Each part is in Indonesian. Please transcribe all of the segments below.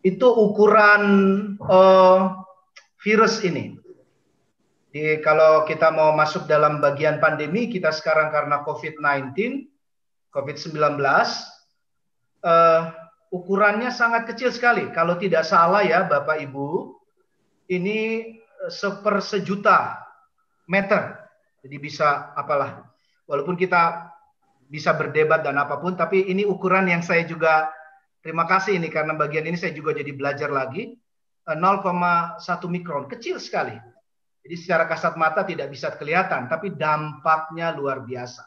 itu ukuran virus ini. Jadi kalau kita mau masuk dalam bagian pandemi, kita sekarang karena COVID-19, COVID-19, ukurannya sangat kecil sekali. Kalau tidak salah ya Bapak Ibu, ini sejuta meter. Jadi bisa apalah, walaupun kita bisa berdebat dan apapun, tapi ini ukuran yang saya juga terima kasih ini karena bagian ini saya juga jadi belajar lagi. 0,1 mikron, kecil sekali. Jadi secara kasat mata tidak bisa kelihatan, tapi dampaknya luar biasa.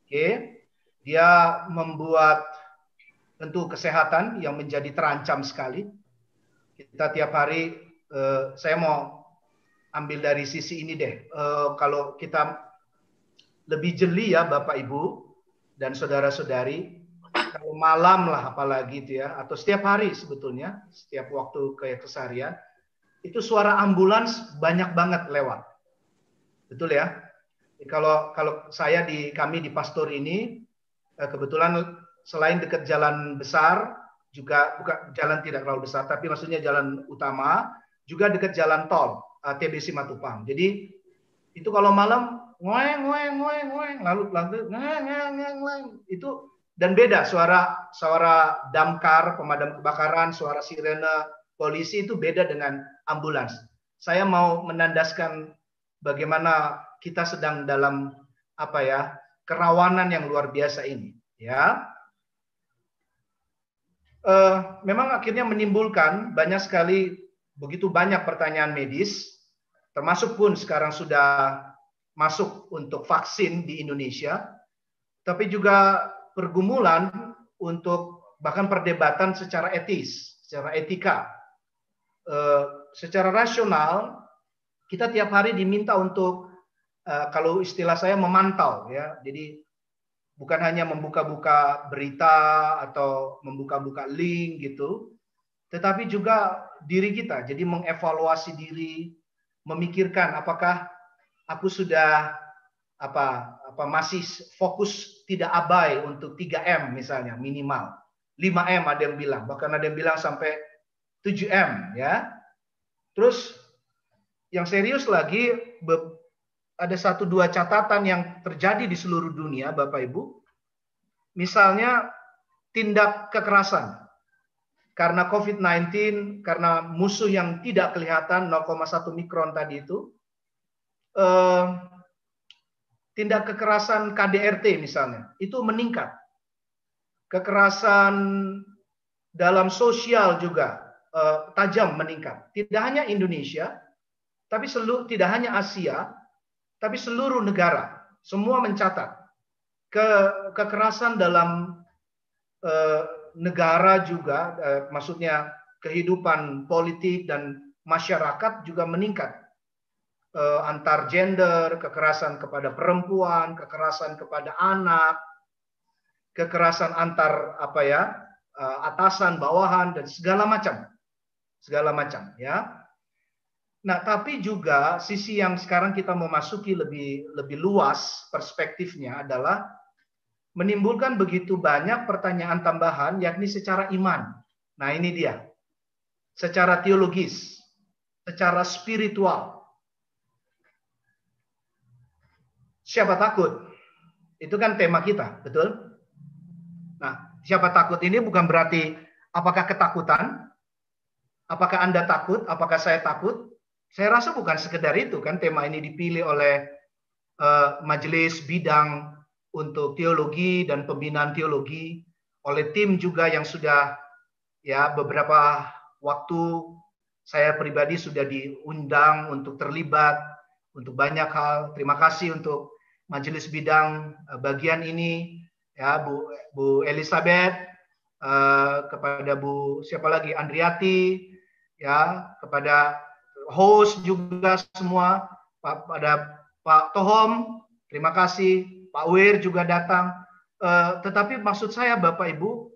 Oke, dia membuat tentu kesehatan yang menjadi terancam sekali. Kita tiap hari, saya mau ambil dari sisi ini deh. Kalau kita lebih jeli ya Bapak Ibu dan saudara-saudari, kalau malam lah apalagi itu ya, atau setiap hari sebetulnya, setiap waktu kayak keseharian, itu suara ambulans banyak banget lewat. Betul ya? Kalau kami di pastor ini, kebetulan selain dekat jalan besar, juga bukan jalan tidak terlalu besar, tapi maksudnya jalan utama, juga dekat jalan tol, TBC Matupang. Jadi itu kalau malam, ngoeng, ngoeng, ngoeng, ngoeng, lalu itu, dan beda suara damkar, pemadam kebakaran, suara sirene polisi itu beda dengan ambulans. Saya mau menandaskan bagaimana kita sedang dalam kerawanan yang luar biasa ini, ya. Memang akhirnya menimbulkan banyak sekali, begitu banyak pertanyaan medis, termasuk pun sekarang sudah masuk untuk vaksin di Indonesia, tapi juga pergumulan untuk bahkan perdebatan secara etis, secara etika. Secara rasional, kita tiap hari diminta untuk, kalau istilah saya, memantau, ya. Jadi bukan hanya membuka-buka berita atau membuka-buka link gitu, tetapi juga diri kita. Jadi mengevaluasi diri, memikirkan apakah aku sudah masih fokus, tidak abai untuk 3M misalnya minimal. 5M ada yang bilang, bahkan ada yang bilang sampai 7M, ya. Terus yang serius lagi, ada 1-2 catatan yang terjadi di seluruh dunia, Bapak Ibu. Misalnya tindak kekerasan. Karena COVID-19, karena musuh yang tidak kelihatan 0,1 mikron tadi itu, tindak kekerasan KDRT misalnya, itu meningkat. Kekerasan dalam sosial juga tajam meningkat. Tidak hanya Indonesia, tapi tidak hanya Asia, tapi seluruh negara. Semua mencatat kekerasan dalam negara juga, maksudnya kehidupan politik dan masyarakat juga meningkat. Antar gender, kekerasan kepada perempuan, kekerasan kepada anak, kekerasan antar atasan, bawahan, dan segala macam, ya. Nah, tapi juga sisi yang sekarang kita memasuki lebih luas perspektifnya adalah menimbulkan begitu banyak pertanyaan tambahan, yakni secara iman. Nah, ini dia. Secara teologis, secara spiritual. Siapa takut? Itu kan tema kita, betul? Nah, siapa takut ini bukan berarti apakah ketakutan, apakah Anda takut, apakah saya takut. Saya rasa bukan sekedar itu, kan tema ini dipilih oleh majelis bidang untuk teologi dan pembinaan teologi, oleh tim juga yang sudah, ya, beberapa waktu saya pribadi sudah diundang untuk terlibat untuk banyak hal. Terima kasih untuk majelis bidang bagian ini, ya, Bu Elizabeth, kepada Bu siapa lagi, Andriati, ya, kepada host juga semua, pada Pak Tohom, terima kasih, Pak Wir juga datang. Tetapi maksud saya Bapak Ibu,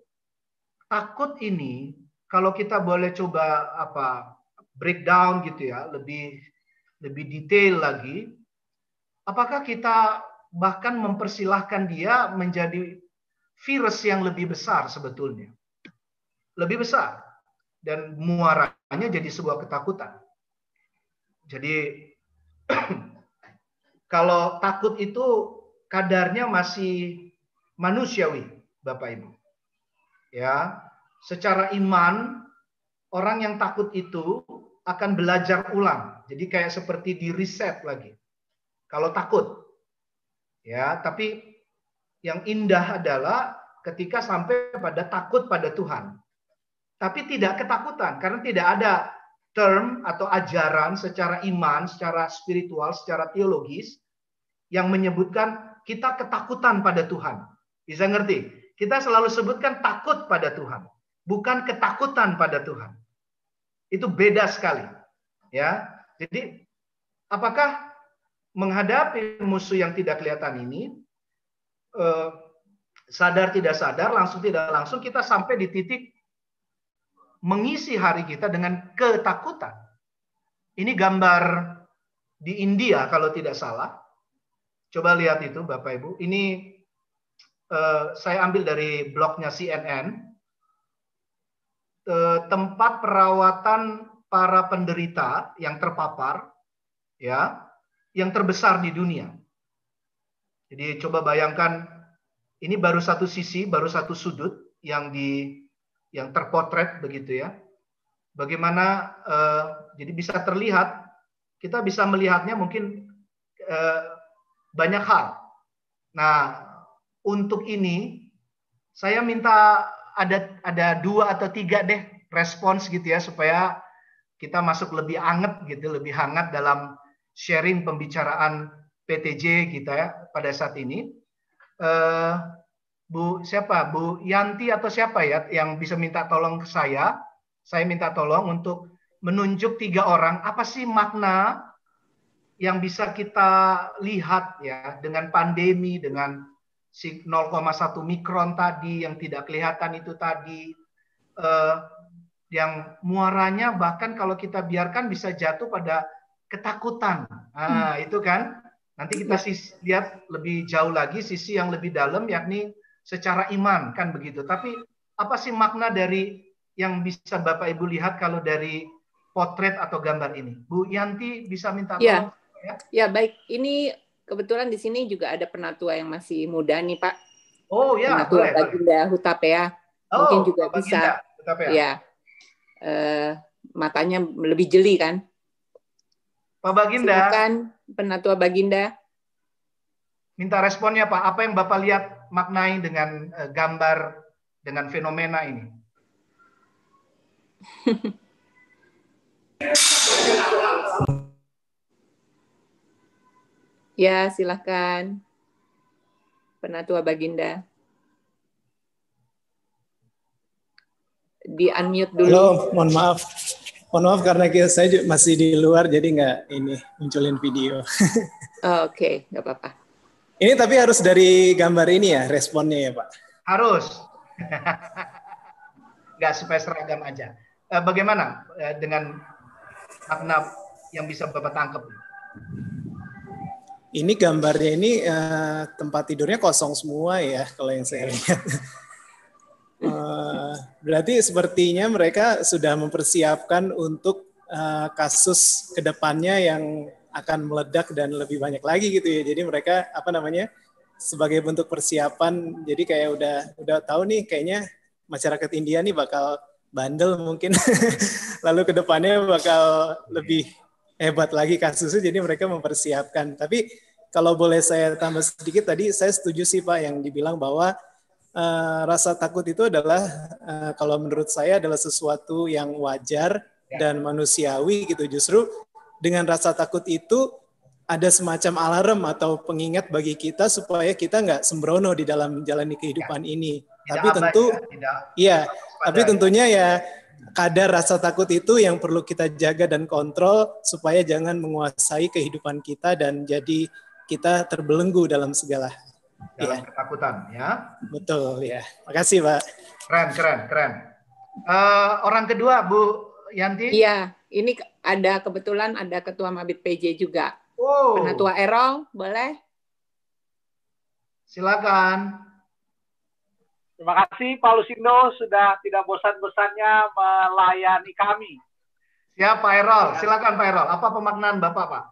takut ini kalau kita boleh coba breakdown gitu ya, lebih detail lagi, apakah kita bahkan mempersilahkan dia menjadi virus yang lebih besar sebetulnya. Lebih besar. dan muaranya jadi sebuah ketakutan. Jadi kalau takut itu kadarnya masih manusiawi, Bapak Ibu. Ya, secara iman orang yang takut itu akan belajar ulang. Jadi kayak seperti di reset lagi. Kalau takut. Ya, tapi yang indah adalah ketika sampai pada takut pada Tuhan. Tapi tidak ketakutan karena tidak ada term atau ajaran secara iman, secara spiritual, secara teologis yang menyebutkan kita ketakutan pada Tuhan. Bisa ngerti? Kita selalu sebutkan takut pada Tuhan, bukan ketakutan pada Tuhan. Itu beda sekali. Ya. Jadi apakah menghadapi musuh yang tidak kelihatan ini sadar tidak sadar, langsung tidak langsung kita sampai di titik mengisi hari kita dengan ketakutan. Ini gambar di India kalau tidak salah. Coba lihat itu Bapak Ibu. Ini saya ambil dari blognya CNN. Tempat perawatan para penderita yang terpapar, ya, yang terbesar di dunia. Jadi coba bayangkan, ini baru satu sisi, baru satu sudut yang terpotret begitu ya. Bagaimana jadi bisa terlihat, kita bisa melihatnya mungkin banyak hal. Nah, untuk ini saya minta ada 2 atau 3 deh respons gitu ya supaya kita masuk lebih hangat gitu, lebih hangat dalam sharing pembicaraan PTJ kita ya pada saat ini. Bu Yanti atau siapa ya yang bisa minta tolong ke saya? Saya minta tolong untuk menunjuk 3 orang apa sih makna yang bisa kita lihat ya dengan pandemi, dengan 0,1 mikron tadi yang tidak kelihatan itu tadi, yang muaranya bahkan kalau kita biarkan bisa jatuh pada ketakutan. Nah, itu kan nanti kita lihat lebih jauh lagi sisi yang lebih dalam yakni secara iman kan begitu. Tapi apa sih makna dari yang bisa Bapak Ibu lihat kalau dari potret atau gambar ini? Bu Yanti bisa minta tolong? Ya baik. Ini kebetulan di sini juga ada penatua yang masih muda nih Pak. Oh ya, penatua boleh. Baginda Hutapea. Mungkin juga bisa. Hutapea. Ya. Matanya lebih jeli kan? Pak Baginda. Silakan penatua Baginda. Minta responnya Pak. Apa yang Bapak lihat maknai dengan gambar dengan fenomena ini? Ya, silakan. Penatua Baginda. Di unmute dulu. Halo, mohon maaf. Mohon maaf karena saya masih di luar jadi nggak ini munculin video. Oke, nggak apa-apa. Ini tapi harus dari gambar ini ya responnya ya Pak? Harus. Nggak supaya seragam aja. Bagaimana dengan makna yang bisa Bapak tangkap? Ini gambarnya ini tempat tidurnya kosong semua ya kalau yang saya lihat. Berarti sepertinya mereka sudah mempersiapkan untuk kasus kedepannya yang akan meledak dan lebih banyak lagi gitu ya. Jadi mereka sebagai bentuk persiapan. Jadi kayak udah tahu nih kayaknya masyarakat India nih bakal bandel mungkin. Lalu kedepannya bakal lebih hebat lagi kasusnya, jadi mereka mempersiapkan. Tapi kalau boleh saya tambah sedikit, tadi saya setuju sih Pak yang dibilang bahwa rasa takut itu adalah kalau menurut saya adalah sesuatu yang wajar dan manusiawi gitu. Justru dengan rasa takut itu ada semacam alarm atau pengingat bagi kita supaya kita nggak sembrono di dalam menjalani kehidupan ini. Tapi tentu, tapi tentunya ya kadar rasa takut itu yang perlu kita jaga dan kontrol supaya jangan menguasai kehidupan kita dan jadi kita terbelenggu dalam segala ketakutan ya. Betul ya. Makasih Pak. Keren. Orang kedua Bu Yanti. Iya, ini kebetulan ada Ketua Mabit PJ juga. Penatua Errol, boleh? Silakan. Terima kasih Pak Lusindo sudah tidak bosan-bosannya melayani kami. Siap Pak Errol, silakan Pak Errol. Apa pemaknaan Bapak Pak?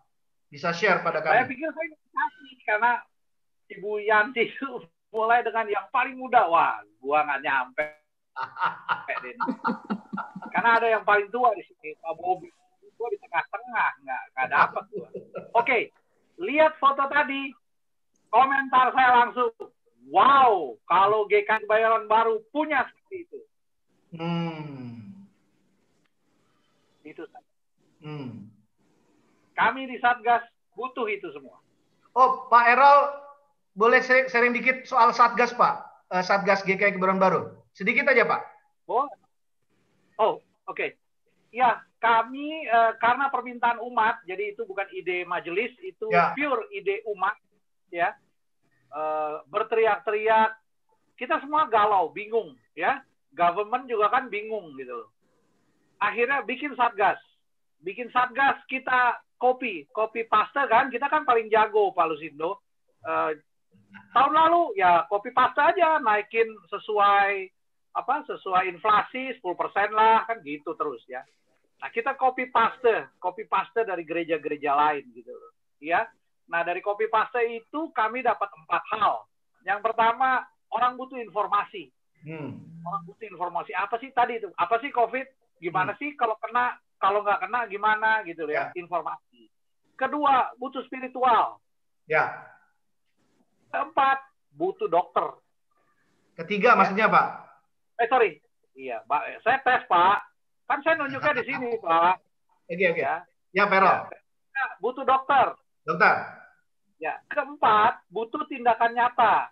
Bisa share pada Saya kami. pikir saya kasih karena Ibu Yanti itu mulai dengan yang paling muda. Wah, gua nggak nyampe. Karena ada yang paling tua di sini, Pak Bobi. Gua di tengah-tengah, nggak dapat gua. Oke, lihat foto tadi. Komentar saya langsung. Wow, kalau GK Kebayoran Baru punya seperti itu. Itu saja. Kami di Satgas butuh itu semua. Oh, Pak Errol, boleh sharing dikit soal Satgas, Pak? Satgas GKI Kebayoran Baru. Sedikit aja, Pak. Boleh. Oh, oke. Ya, kami karena permintaan umat, jadi itu bukan ide majelis, itu pure ide umat, ya. Berteriak-teriak, kita semua galau, bingung, ya. Government juga kan bingung gitu. Akhirnya bikin Satgas. Bikin Satgas, kita copy paste kan, kita kan paling jago Pak Lusindo. Tahun lalu ya copy paste aja, naikin sesuai inflasi 10% lah, kan gitu terus ya. Nah, kita copy paste dari gereja-gereja lain gitu loh. Ya. Nah, dari copy paste itu kami dapat 4 hal. Yang pertama, orang butuh informasi. Orang butuh informasi. Apa sih tadi itu? Apa sih COVID? Gimana sih kalau kena, kalau nggak kena gimana gitu ya, informasi. Kedua, butuh spiritual. Ya. Keempat, butuh dokter. Ketiga maksudnya, Pak? Sorry. Iya, Pak. Saya tes, Pak. Kan saya nunjuknya di sini, Pak. Oke. Ya, Pero. Ya, butuh dokter. Dokter. Ya, keempat, butuh tindakan nyata.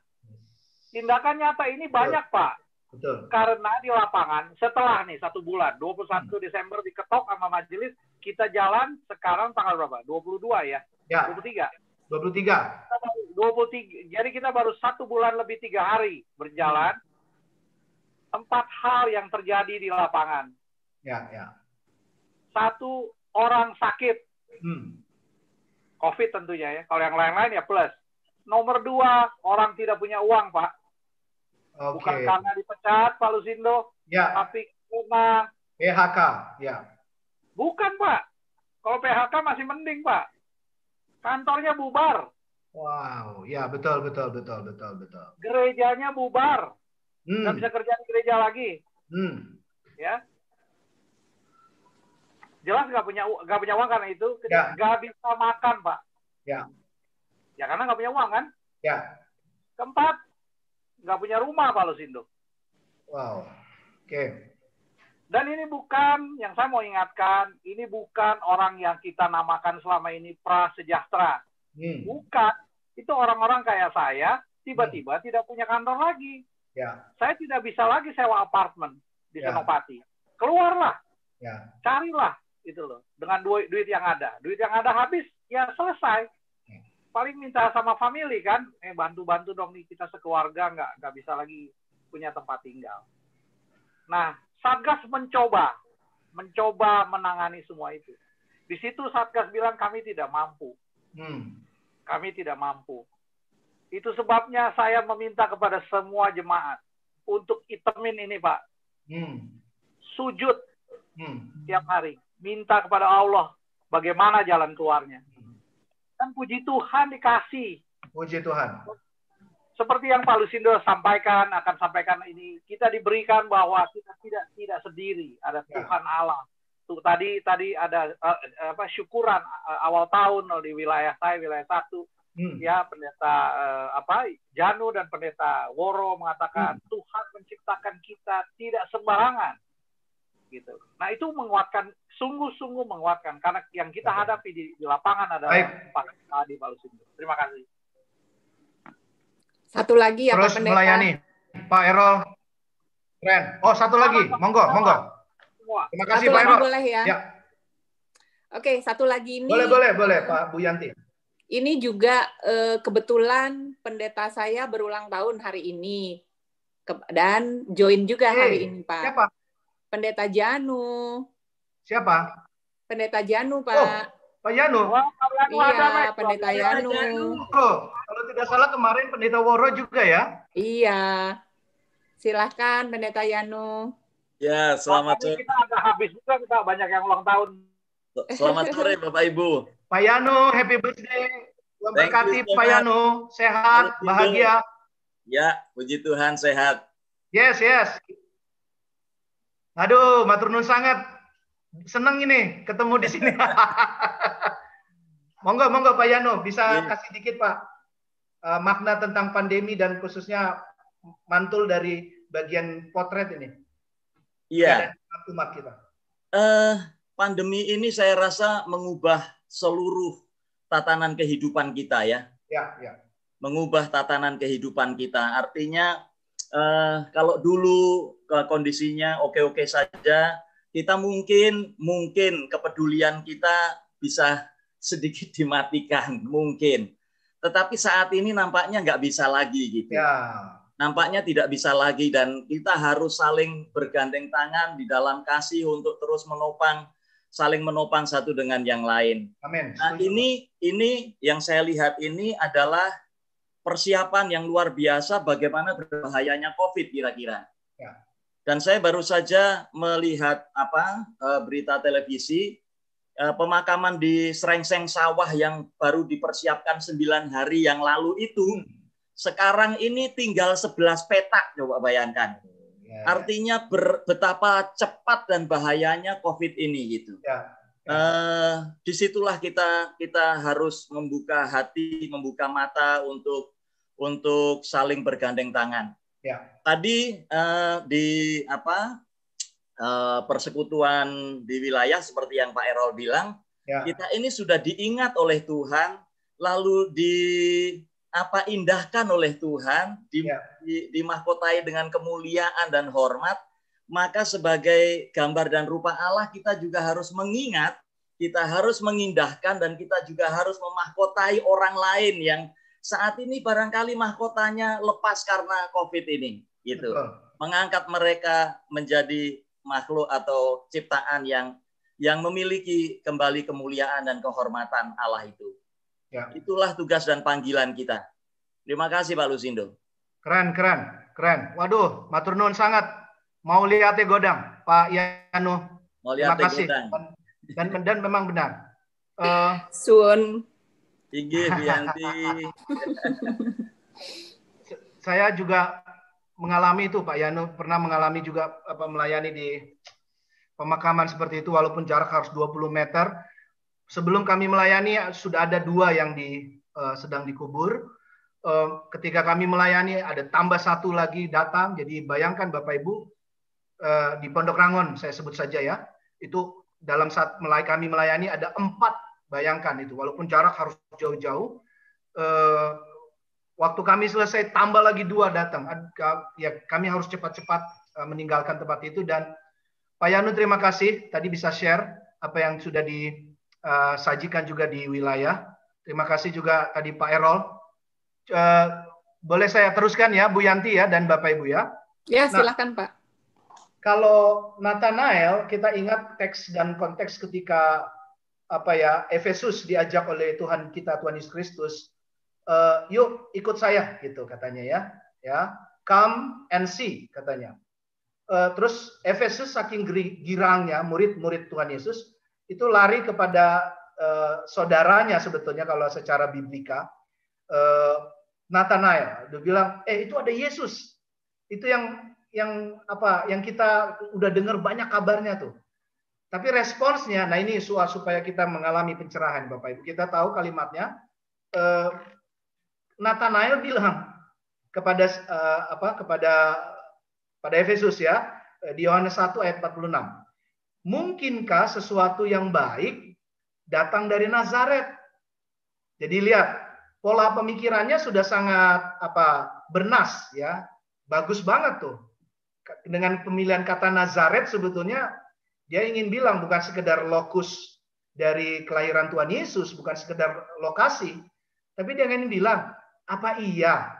Tindakan nyata ini banyak, Pak. Betul. Karena di lapangan, setelah nih 1 bulan, 21 Desember diketok sama majelis, kita jalan sekarang tanggal berapa? 22 ya? 23. 23. Jadi kita baru 1 bulan lebih 3 hari berjalan. 4 hal yang terjadi di lapangan. Ya. 1, orang sakit. COVID tentunya ya. Kalau yang lain-lain ya plus. Nomor 2, orang tidak punya uang, Pak. Bukan karena dipecat, Pak Lusindo. Ya. Tapi karena PHK, ya. Bukan, Pak. Kalau PHK masih mending, Pak. Kantornya bubar. Wow, ya betul. Gerejanya bubar. Nggak bisa kerja di gereja lagi. Ya. Jelas nggak punya uang karena itu. Nggak bisa makan, Pak. Ya. Ya karena nggak punya uang kan. Ya. Keempat, nggak punya rumah, Pak Lusindo. Wow. Oke. Dan ini bukan, yang saya mau ingatkan, ini bukan orang yang kita namakan selama ini prasejahtera. Bukan. Itu orang-orang kayak saya, tiba-tiba tidak punya kantor lagi. Ya. Saya tidak bisa lagi sewa apartemen di Senopati. Keluarlah. Ya. Carilah. Gitu loh. Dengan duit yang ada. Duit yang ada habis, ya selesai. Paling minta sama family kan, bantu-bantu dong nih kita sekeluarga nggak bisa lagi punya tempat tinggal. Nah, Satgas mencoba menangani semua itu. Di situ Satgas bilang kami tidak mampu. Kami tidak mampu. Itu sebabnya saya meminta kepada semua jemaat untuk itemin ini, Pak. Sujud tiap hari. Minta kepada Allah bagaimana jalan keluarnya. Dan puji Tuhan dikasih. Puji Tuhan. Seperti yang Pak Lusindo akan sampaikan ini, kita diberikan bahwa kita tidak sendiri, ada Tuhan Allah. Tuh tadi ada syukuran awal tahun di wilayah saya, wilayah 1. Ya, pendeta Janu dan pendeta Woro mengatakan Tuhan menciptakan kita tidak sembarangan. Gitu. Nah, itu menguatkan, sungguh-sungguh menguatkan karena yang kita hadapi di lapangan adalah Pak Lusindo. Terima kasih. Satu lagi ya Terus Pak Pendeta. Melayani Pak Errol. Keren. Oh, satu lagi. Monggo. Terima kasih satu Pak Errol. Boleh ya? Oke, satu lagi ini. Boleh Pak Bu Yanti. Ini juga kebetulan pendeta saya berulang tahun hari ini. Dan join juga hari ini, Pak. Siapa? Pendeta Janu. Siapa? Pendeta Janu, Pak. Oh, Pak Janu. Iya, Pendeta Janu. Oh, kalau tidak salah kemarin Pendeta Woro juga ya? Iya. Silahkan Pendeta Yano. Ya, selamat sore. Kita agak habis juga, kita banyak yang ulang tahun. Selamat sore Bapak Ibu. Pak Yano, happy birthday. Tuhan Thank berkati you so Pak much. Yano, sehat, Halo, Ibu. bahagia. Ya, puji Tuhan sehat. Yes, yes. Aduh, matur nuwun sangat. Senang ini ketemu di sini. Monggo, monggo Pak Yano, bisa Iya. kasih dikit Pak makna tentang pandemi dan khususnya mantul dari bagian potret ini. Iya. Keadaan umat kita. Pandemi ini saya rasa mengubah seluruh tatanan kehidupan kita ya. Ya, ya. Mengubah tatanan kehidupan kita. Artinya kalau dulu kondisinya oke-oke saja, kita mungkin kepedulian kita bisa sedikit dimatikan mungkin. Tetapi saat ini nampaknya nggak bisa lagi gitu. Ya. Nampaknya tidak bisa lagi dan kita harus saling bergandeng tangan di dalam kasih untuk terus saling menopang satu dengan yang lain. Amin. Nah, Setuju, ini yang saya lihat ini adalah persiapan yang luar biasa bagaimana berbahayanya COVID kira-kira. Ya. Dan saya baru saja melihat berita televisi pemakaman di Srengseng Sawah yang baru dipersiapkan 9 hari yang lalu itu sekarang ini tinggal 11 petak, coba bayangkan. Ya. Artinya betapa cepat dan bahayanya COVID ini gitu. Ya. Disitulah kita harus membuka hati, membuka mata untuk saling bergandeng tangan. Ya. Tadi di persekutuan di wilayah seperti yang Pak Errol bilang, Ya. kita ini sudah diingat oleh Tuhan, lalu indahkan oleh Tuhan, dimahkotai dengan kemuliaan dan hormat, maka sebagai gambar dan rupa Allah kita juga harus mengingat, kita harus mengindahkan dan kita juga harus memahkotai orang lain yang saat ini barangkali mahkotanya lepas karena COVID ini, gitu. Betul. Mengangkat mereka menjadi makhluk atau ciptaan yang memiliki kembali kemuliaan dan kehormatan Allah itu. Ya. Itulah tugas dan panggilan kita. Terima kasih Pak Lusindo. Keren. Waduh, matur nuwun sangat. Mau lihat godang, Pak Yano. Mau Terima lihat kasih. Dan memang benar. Sun. Tinggi, Bianti. Saya juga mengalami itu, Pak Yano. Pernah mengalami juga melayani di pemakaman seperti itu, walaupun jarak harus 20 meter. Sebelum kami melayani, sudah ada 2 yang sedang dikubur. Ketika kami melayani, ada tambah 1 lagi datang. Jadi bayangkan Bapak Ibu, di Pondok Rangon, saya sebut saja ya, itu dalam saat kami melayani ada 4, bayangkan itu, walaupun jarak harus jauh-jauh. Waktu kami selesai, tambah lagi 2 datang. Ya, kami harus cepat-cepat meninggalkan tempat itu. Dan Pak Yanu, terima kasih. Tadi bisa share apa yang sudah disajikan juga di wilayah. Terima kasih juga tadi Pak Errol. Boleh saya teruskan ya, Bu Yanti ya, dan Bapak Ibu ya? Ya, silakan Pak. Kalau Nathanael, kita ingat teks dan konteks ketika Efesus diajak oleh Tuhan kita, Tuhan Yesus Kristus, yuk ikut saya gitu katanya ya, come and see katanya. Terus Efesus saking girangnya murid-murid Tuhan Yesus itu lari kepada saudaranya sebetulnya kalau secara biblika, Nathanael, dia bilang, itu ada Yesus, itu yang kita udah dengar banyak kabarnya tuh. Tapi responsnya, nah ini supaya kita mengalami pencerahan Bapak Ibu. Kita tahu kalimatnya, Nathanael bilang kepada Efesus ya, di Yohanes 1 ayat 46. Mungkinkah sesuatu yang baik datang dari Nazaret? Jadi lihat, pola pemikirannya sudah sangat bernas ya. Bagus banget tuh. Dengan pemilihan kata Nazaret sebetulnya dia ingin bilang bukan sekedar lokus dari kelahiran Tuhan Yesus, bukan sekedar lokasi, tapi dia ingin bilang, apa iya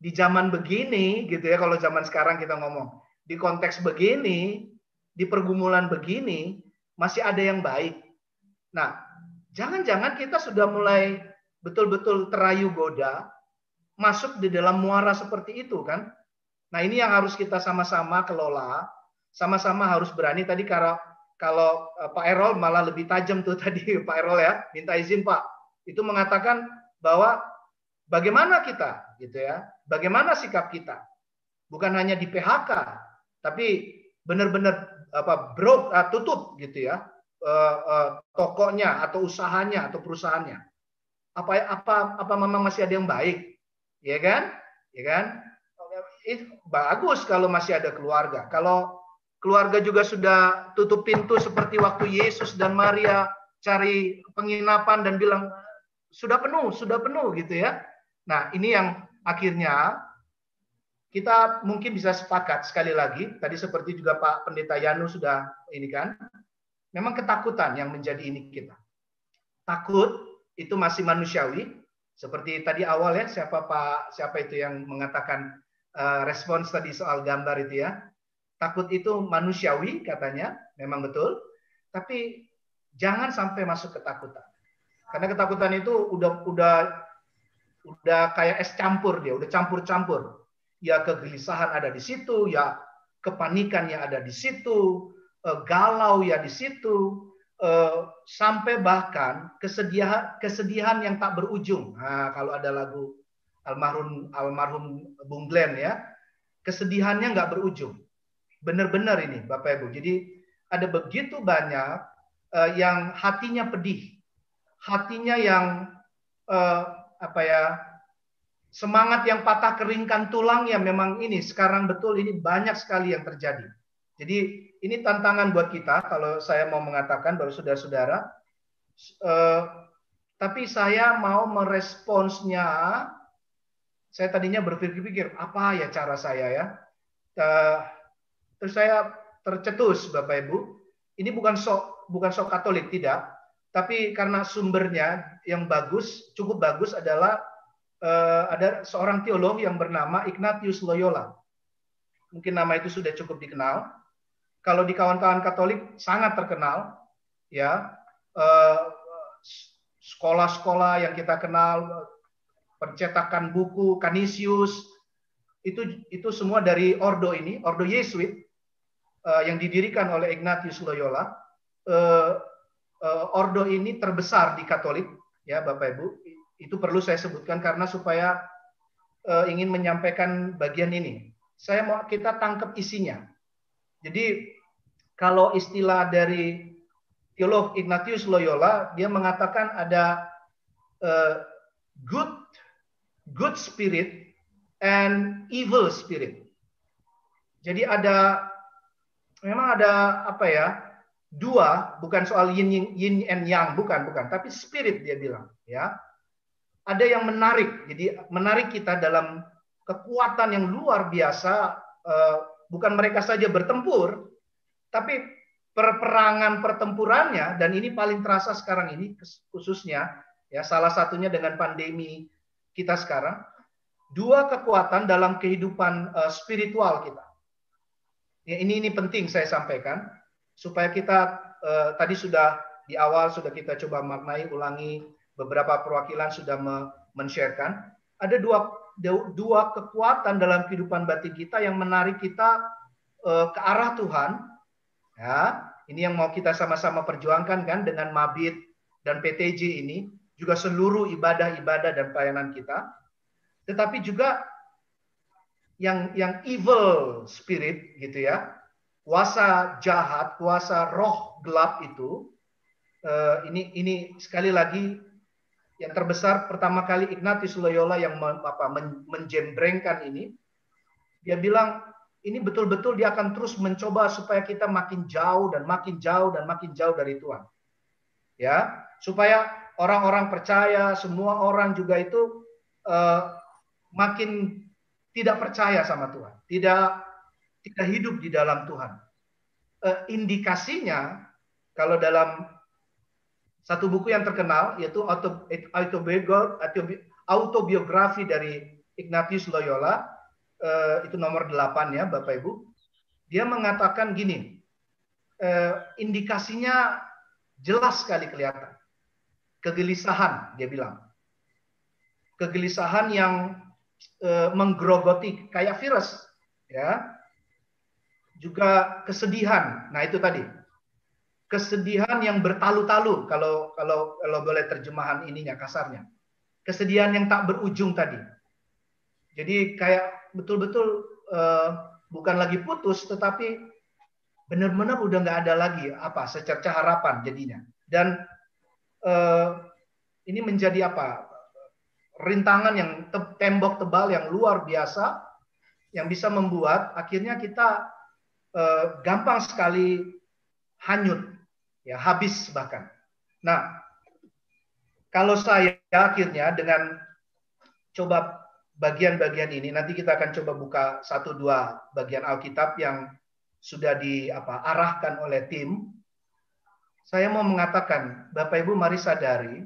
di zaman begini gitu ya, kalau zaman sekarang kita ngomong, di konteks begini, di pergumulan begini, masih ada yang baik. Nah, jangan-jangan kita sudah mulai betul-betul terayu goda masuk di dalam muara seperti itu kan? Nah, ini yang harus kita sama-sama kelola, sama-sama harus berani. Tadi kalau Pak Errol malah lebih tajam tuh tadi Pak Errol ya, minta izin Pak. Itu mengatakan bahwa bagaimana kita gitu ya, bagaimana sikap kita. Bukan hanya di PHK, tapi benar-benar tutup gitu ya, tokonya atau usahanya atau perusahaannya. Apa memang masih ada yang baik, ya kan? Ya kan? Bagus kalau masih ada keluarga. Kalau keluarga juga sudah tutup pintu seperti waktu Yesus dan Maria cari penginapan dan bilang sudah penuh gitu ya. Nah, ini yang akhirnya kita mungkin bisa sepakat sekali lagi, tadi seperti juga Pak Pendeta Yanu sudah ini kan, memang ketakutan yang menjadi ini kita. Takut itu masih manusiawi, seperti tadi awal ya, siapa itu yang mengatakan respons tadi soal gambar itu ya. Takut itu manusiawi katanya, memang betul, tapi jangan sampai masuk ketakutan. Karena ketakutan itu udah kayak es campur dia, udah campur-campur. Ya kegelisahan ada di situ, ya kepanikan yang ada di situ, galau ya di situ, sampai bahkan kesedihan yang tak berujung. Nah, kalau ada lagu almarhum Bung Glenn ya, kesedihannya nggak berujung. Benar-benar ini Bapak Ibu. Jadi ada begitu banyak yang hatinya pedih, hatinya yang semangat yang patah keringkan tulang ya, memang ini sekarang betul ini banyak sekali yang terjadi. Jadi ini tantangan buat kita kalau saya mau mengatakan bahwa saudara-saudara, tapi saya mau meresponsnya. Saya tadinya berpikir apa ya cara saya ya. Terus saya tercetus Bapak Ibu. Ini bukan sok Katolik tidak, tapi karena sumbernya yang bagus, cukup bagus adalah ada seorang teolog yang bernama Ignatius Loyola. Mungkin nama itu sudah cukup dikenal. Kalau di kawan-kawan Katolik sangat terkenal, ya. Sekolah-sekolah yang kita kenal, percetakan buku Canisius, itu semua dari ordo ini, ordo Yesuit yang didirikan oleh Ignatius Loyola. Ordo ini terbesar di Katolik, ya Bapak Ibu. Itu perlu saya sebutkan karena supaya ingin menyampaikan bagian ini. Saya mau kita tangkap isinya. Jadi kalau istilah dari teolog Ignatius Loyola, dia mengatakan ada good spirit and evil spirit. Jadi memang ada dua, bukan soal yin and yang, bukan, tapi spirit dia bilang, ya. Ada yang menarik, jadi menarik kita dalam kekuatan yang luar biasa, bukan mereka saja bertempur, tapi pertempurannya, dan ini paling terasa sekarang ini khususnya, ya salah satunya dengan pandemi kita sekarang, dua kekuatan dalam kehidupan spiritual kita. Ya, ini penting saya sampaikan, supaya kita tadi sudah di awal sudah kita coba maknai, ulangi, beberapa perwakilan sudah men-sharekan. Ada dua kekuatan dalam kehidupan batin kita yang menarik kita ke arah Tuhan. Ya, ini yang mau kita sama-sama perjuangkan kan dengan Mabit dan PTJ ini, juga seluruh ibadah-ibadah dan pelayanan kita. Tetapi juga yang evil spirit gitu ya. Kuasa jahat, kuasa roh gelap itu ini sekali lagi yang terbesar pertama kali Ignatius Loyola yang menjembrengkan ini. Dia bilang ini betul-betul dia akan terus mencoba supaya kita makin jauh dan makin jauh dan makin jauh dari Tuhan. Ya, supaya orang-orang percaya, semua orang juga itu makin tidak percaya sama Tuhan, tidak hidup di dalam Tuhan. Indikasinya kalau dalam satu buku yang terkenal yaitu autobiografi dari Ignatius Loyola, itu nomor 8 ya Bapak Ibu. Dia mengatakan gini, indikasinya jelas sekali kelihatan. Kegelisahan, dia bilang. Kegelisahan yang menggerogoti kayak virus. ya. Juga kesedihan. Nah, itu tadi. Kesedihan yang bertalu-talu kalau boleh terjemahan ininya kasarnya. Kesedihan yang tak berujung tadi. Jadi kayak betul-betul bukan lagi putus, tetapi benar-benar udah nggak ada lagi secerca harapan jadinya. Dan ini menjadi rintangan yang tembok tebal yang luar biasa yang bisa membuat akhirnya kita gampang sekali hanyut, ya, habis bahkan. Nah, kalau saya akhirnya dengan coba bagian-bagian ini, nanti kita akan coba buka 1-2 bagian Alkitab yang sudah diarahkan oleh tim. Saya mau mengatakan, Bapak Ibu mari sadari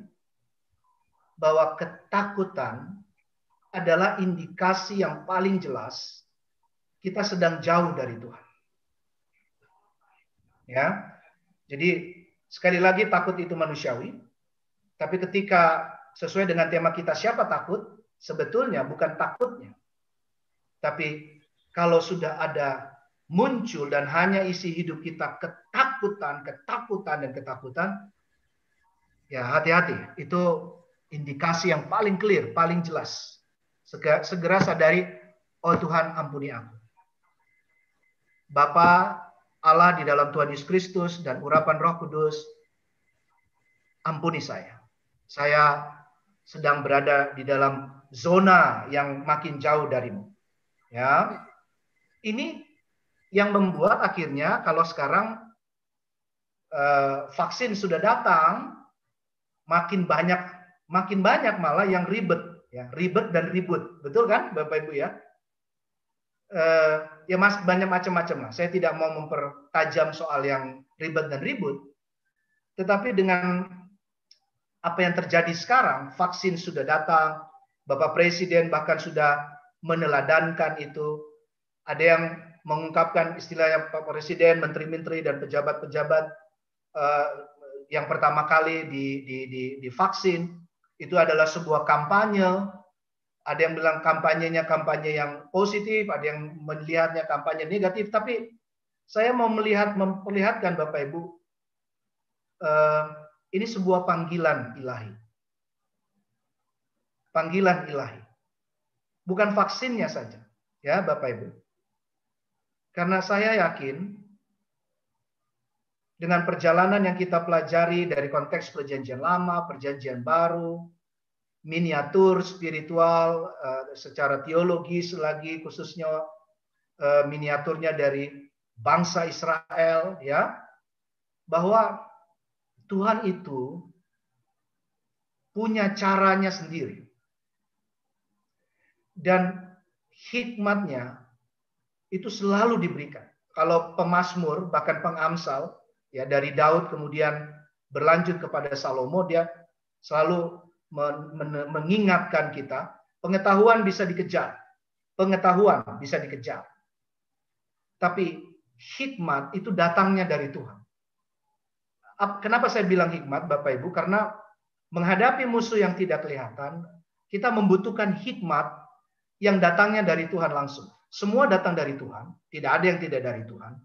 bahwa ketakutan adalah indikasi yang paling jelas kita sedang jauh dari Tuhan. Ya, jadi sekali lagi takut itu manusiawi, tapi ketika sesuai dengan tema kita siapa takut, sebetulnya bukan takutnya, tapi kalau sudah ada muncul dan hanya isi hidup kita ketakutan, ya hati-hati, itu indikasi yang paling clear, paling jelas. Segera sadari, oh Tuhan ampuni aku. Bapa Allah di dalam Tuhan Yesus Kristus dan urapan Roh Kudus, ampuni saya. Saya sedang berada di dalam zona yang makin jauh darimu. Ya, ini yang membuat akhirnya kalau sekarang vaksin sudah datang, makin banyak malah yang ribet, ya, ribet dan ribut, betul kan, Bapak Ibu ya? Ya mas, banyak macam-macam lah. Saya tidak mau mempertajam soal yang ribet dan ribut, tetapi dengan apa yang terjadi sekarang, vaksin sudah datang, Bapak Presiden bahkan sudah meneladankan itu. Ada yang mengungkapkan istilahnya Pak Presiden, menteri-menteri dan pejabat-pejabat yang pertama kali divaksin itu adalah sebuah kampanye. Ada yang bilang kampanyenya kampanye yang positif, ada yang melihatnya kampanye negatif. Tapi saya mau memperlihatkan Bapak Ibu, ini sebuah panggilan ilahi. Panggilan ilahi. Bukan vaksinnya saja, ya Bapak Ibu. Karena saya yakin dengan perjalanan yang kita pelajari dari konteks perjanjian lama, perjanjian baru, miniatur spiritual secara teologis lagi, khususnya miniaturnya dari bangsa Israel, ya, bahwa Tuhan itu punya caranya sendiri dan hikmatnya itu selalu diberikan. Kalau pemazmur bahkan pengamsal, ya, dari Daud kemudian berlanjut kepada Salomo, dia selalu mengingatkan kita, pengetahuan bisa dikejar. Pengetahuan bisa dikejar. Tapi hikmat itu datangnya dari Tuhan. Kenapa saya bilang hikmat, Bapak Ibu? Karena menghadapi musuh yang tidak kelihatan, kita membutuhkan hikmat yang datangnya dari Tuhan langsung. Semua datang dari Tuhan, tidak ada yang tidak dari Tuhan.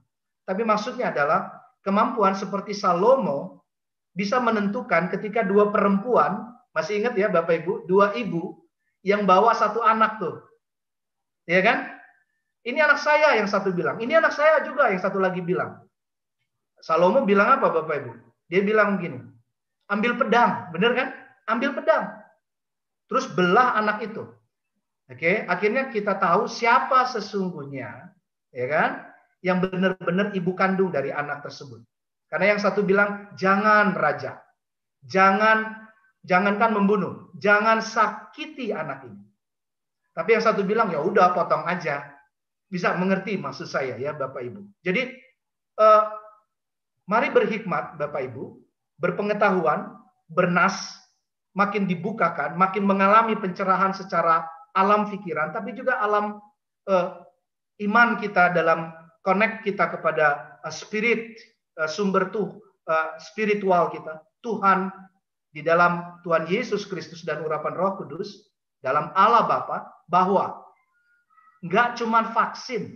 Tapi maksudnya adalah kemampuan seperti Salomo bisa menentukan ketika dua perempuan, masih ingat ya Bapak Ibu, dua ibu yang bawa satu anak tuh. Ya kan? Ini anak saya yang satu bilang, ini anak saya juga yang satu lagi bilang. Salomo bilang apa Bapak Ibu? Dia bilang begini, ambil pedang, bener kan? Ambil pedang. Terus belah anak itu. Oke, akhirnya kita tahu siapa sesungguhnya, ya kan? Yang benar-benar ibu kandung dari anak tersebut. Karena yang satu bilang, jangan raja. Jangankan membunuh, jangan sakiti anak ini. Tapi yang satu bilang, ya udah potong aja. Bisa mengerti maksud saya ya Bapak Ibu. Jadi mari berhikmat Bapak Ibu, berpengetahuan, bernas, makin dibukakan, makin mengalami pencerahan secara alam pikiran, tapi juga alam iman kita dalam connect kita kepada spirit, sumber spiritual kita, Tuhan di dalam Tuhan Yesus Kristus dan urapan Roh Kudus, dalam Allah Bapa, bahwa nggak cuma vaksin,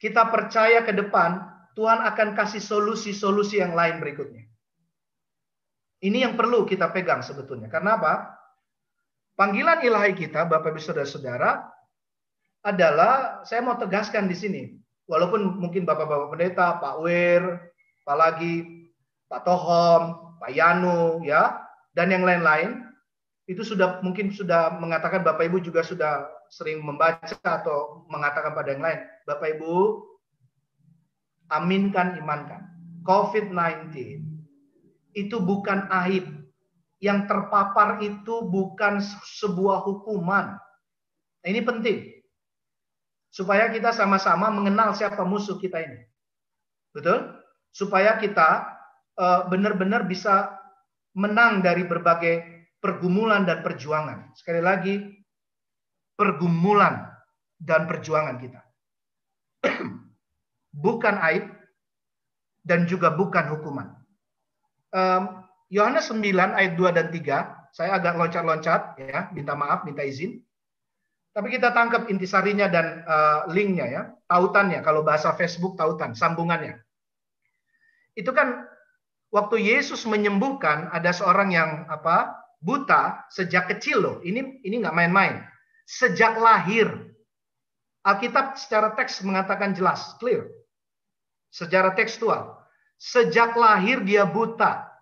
kita percaya ke depan, Tuhan akan kasih solusi-solusi yang lain berikutnya. Ini yang perlu kita pegang sebetulnya. Karena apa? Panggilan ilahi kita, Bapak Ibu Saudara-saudara, adalah, saya mau tegaskan di sini. Walaupun mungkin Bapak-Bapak Pendeta, Pak Wir, Pak Lagi, Pak Tohom, Pak Yanu, ya, dan yang lain-lain, itu mungkin sudah mengatakan, Bapak Ibu juga sudah sering membaca atau mengatakan pada yang lain. Bapak Ibu, aminkan, imankan. COVID-19 itu bukan aib. Yang terpapar itu bukan sebuah hukuman. Nah, ini penting. Supaya kita sama-sama mengenal siapa musuh kita ini. Betul? Supaya kita benar-benar bisa menang dari berbagai pergumulan dan perjuangan. Sekali lagi, pergumulan dan perjuangan kita. Bukan aib dan juga bukan hukuman. Yohanes 9 ayat 2 dan 3, saya agak loncat-loncat ya, minta maaf, minta izin. Tapi kita tangkap intisarinya dan linknya ya, tautannya, kalau bahasa Facebook tautan, sambungannya. Itu kan waktu Yesus menyembuhkan ada seorang yang buta sejak kecil loh. Ini nggak main-main. Sejak lahir. Alkitab secara teks mengatakan jelas, clear. Secara tekstual. Sejak lahir dia buta.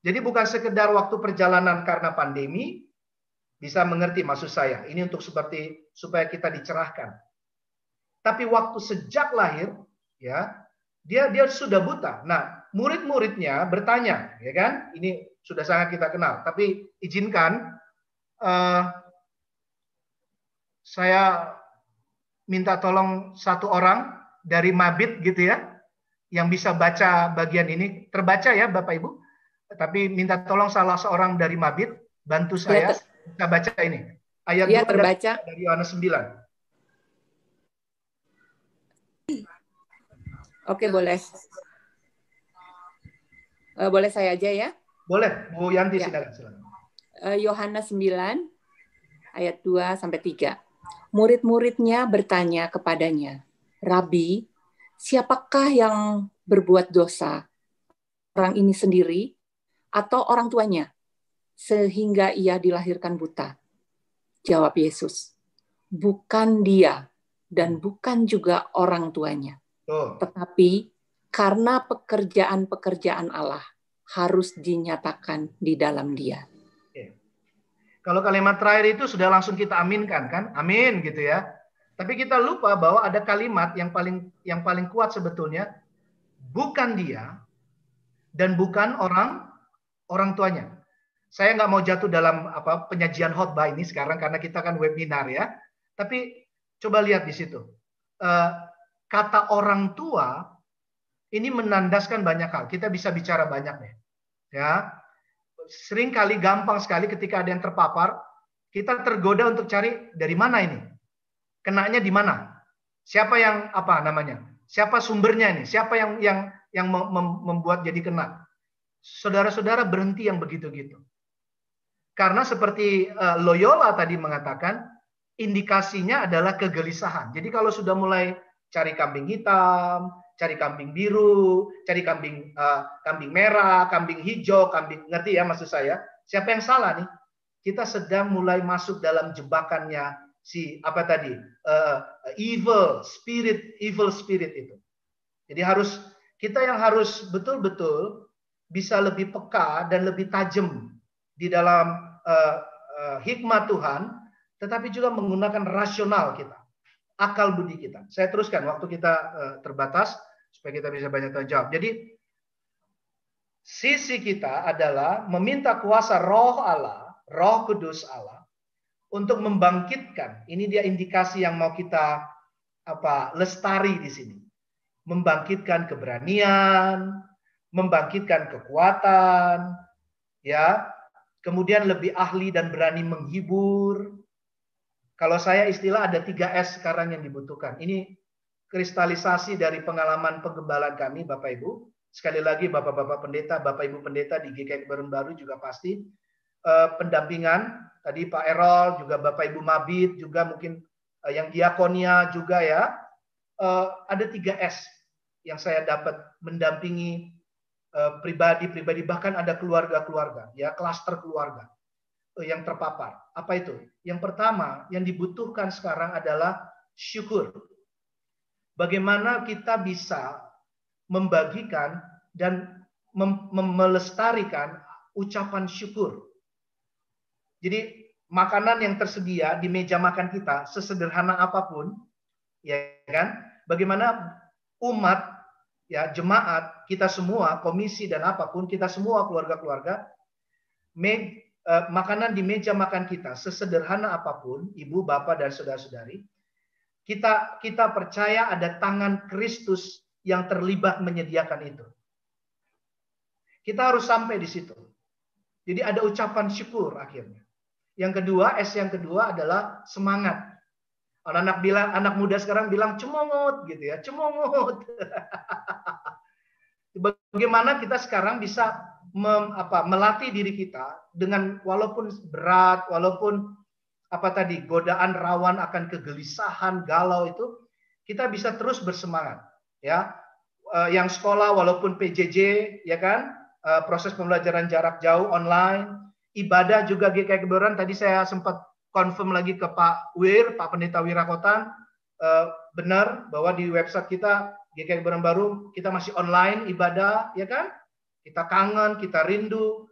Jadi bukan sekedar waktu perjalanan karena pandemi, bisa mengerti maksud saya. Ini untuk supaya kita dicerahkan. Tapi waktu sejak lahir, ya, dia sudah buta. Nah, murid-muridnya bertanya, ya kan? Ini sudah sangat kita kenal. Tapi izinkan saya minta tolong satu orang dari Mabit gitu ya, yang bisa baca bagian ini. Terbaca ya Bapak Ibu. Tapi minta tolong salah seorang dari Mabit bantu saya bisa baca ini. Ayat 2 terbaca. Dari Yohanes 9. Oke, boleh. Boleh saya aja ya? Boleh, Bu Yanti ya. Silakan. Yohanes 9 ayat 2 sampai 3. Murid-muridnya bertanya kepadanya, "Rabi, siapakah yang berbuat dosa? Orang ini sendiri atau orang tuanya, sehingga ia dilahirkan buta?" Jawab Yesus, "Bukan dia dan bukan juga orang tuanya. Tetapi karena pekerjaan-pekerjaan Allah harus dinyatakan di dalam dia." Kalau kalimat terakhir itu sudah langsung kita aminkan kan? Amin gitu ya. Tapi kita lupa bahwa ada kalimat yang paling kuat sebetulnya, bukan dia dan bukan orang tuanya. Saya nggak mau jatuh dalam penyajian khotbah ini sekarang karena kita kan webinar ya. Tapi coba lihat di situ. Kata orang tua ini menandaskan banyak hal. Kita bisa bicara banyak nih. Ya. Sering kali gampang sekali ketika ada yang terpapar, kita tergoda untuk cari dari mana ini. Kenanya di mana? Siapa yang Siapa sumbernya ini? Siapa yang membuat jadi kena? Saudara-saudara berhenti yang begitu-gitu. Karena seperti Loyola tadi mengatakan, indikasinya adalah kegelisahan. Jadi kalau sudah mulai cari kambing hitam, cari kambing biru, cari kambing merah, kambing hijau, ngerti ya maksud saya? Siapa yang salah nih? Kita sedang mulai masuk dalam jebakannya si evil spirit itu. Jadi kita yang harus betul-betul bisa lebih peka dan lebih tajam di dalam hikmat Tuhan, tetapi juga menggunakan rasional kita, akal budi kita. Saya teruskan, waktu kita terbatas supaya kita bisa banyak tanya jawab. Jadi sisi kita adalah meminta kuasa Roh Allah, Roh Kudus Allah, untuk membangkitkan. Ini dia indikasi yang mau kita lestari di sini. Membangkitkan keberanian, membangkitkan kekuatan, ya. Kemudian lebih ahli dan berani menghibur. Kalau saya istilah ada 3S sekarang yang dibutuhkan. Ini kristalisasi dari pengalaman penggembalaan kami, Bapak Ibu. Sekali lagi Bapak-Bapak Pendeta, Bapak Ibu Pendeta di GKI Kebaruan Baru juga pasti. Pendampingan, tadi Pak Erol, juga Bapak Ibu Mabit, juga mungkin yang diakonia juga ya. ada 3 S yang saya dapat mendampingi pribadi-pribadi, bahkan ada keluarga-keluarga, ya, klaster keluarga yang terpapar. Apa itu? Yang pertama, yang dibutuhkan sekarang adalah syukur. Bagaimana kita bisa membagikan dan melestarikan ucapan syukur. Jadi makanan yang tersedia di meja makan kita, sesederhana apapun, ya kan? Bagaimana umat, ya, jemaat, kita semua, komisi dan apapun, kita semua keluarga-keluarga, makanan di meja makan kita, sesederhana apapun, ibu, bapak, dan saudara-saudari, kita percaya ada tangan Kristus yang terlibat menyediakan itu. Kita harus sampai di situ. Jadi ada ucapan syukur akhirnya. Yang kedua, S yang kedua adalah semangat. Anak muda sekarang bilang cemongot gitu ya, cemongot. Bagaimana kita sekarang bisa melatih diri kita dengan walaupun berat, walaupun godaan rawan akan kegelisahan, galau itu, kita bisa terus bersemangat, ya. Yang sekolah walaupun PJJ, ya kan, proses pembelajaran jarak jauh online, ibadah juga GKI Kebayoran. Tadi saya sempat confirm lagi ke Pak Pendeta Wirakotan, benar bahwa di website kita GKI Kebayoran Baru kita masih online ibadah, ya kan? Kita kangen, kita rindu.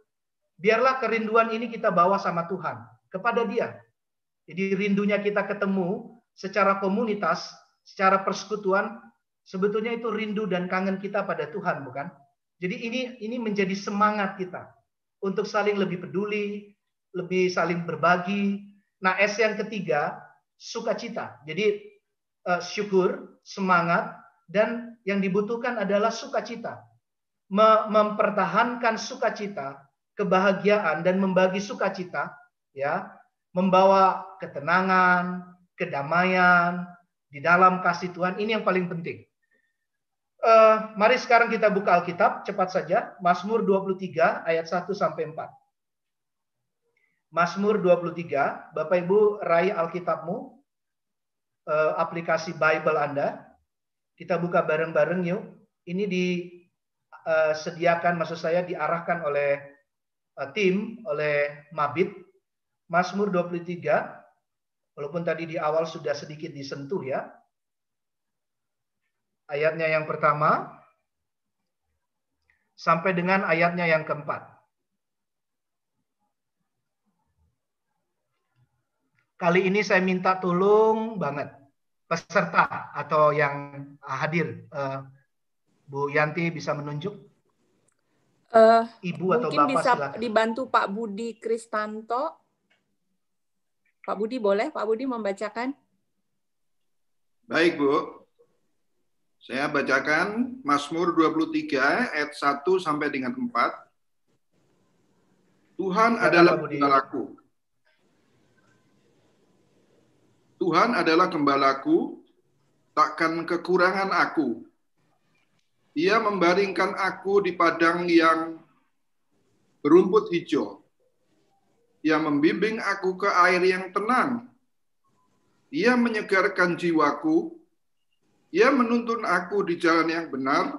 Biarlah kerinduan ini kita bawa sama Tuhan kepada Dia. Jadi rindunya kita ketemu secara komunitas, secara persekutuan, sebetulnya itu rindu dan kangen kita pada Tuhan, bukan? Jadi ini menjadi semangat kita untuk saling lebih peduli, lebih saling berbagi. Nah, S yang ketiga, sukacita. Jadi syukur, semangat, dan yang dibutuhkan adalah sukacita. Mempertahankan sukacita, kebahagiaan, dan membagi sukacita, ya, membawa ketenangan, kedamaian di dalam kasih Tuhan. Ini yang paling penting. Mari sekarang kita buka Alkitab, cepat saja. Mazmur 23 ayat 1 sampai 4. Mazmur 23, Bapak Ibu raih Alkitabmu, aplikasi Bible Anda. Kita buka bareng-bareng yuk. Ini disediakan, maksud saya diarahkan oleh tim, oleh Mabit. Mazmur 23, walaupun tadi di awal sudah sedikit disentuh ya. Ayatnya yang pertama sampai dengan ayatnya yang keempat. Kali ini saya minta tolong banget peserta atau yang hadir. Bu Yanti bisa menunjuk? Ibu atau mungkin Bapak bisa silakan. dibantu Pak Budi Kristanto. Pak Budi boleh? Pak Budi membacakan? Baik, Bu. Saya bacakan Mazmur 23 ayat 1 sampai dengan 4. Tuhan adalah gembalaku. Tuhan adalah gembalaku, takkan kekurangan aku. Ia membaringkan aku di padang yang berumput hijau. Ia membimbing aku ke air yang tenang. Ia menyegarkan jiwaku. Ia menuntun aku di jalan yang benar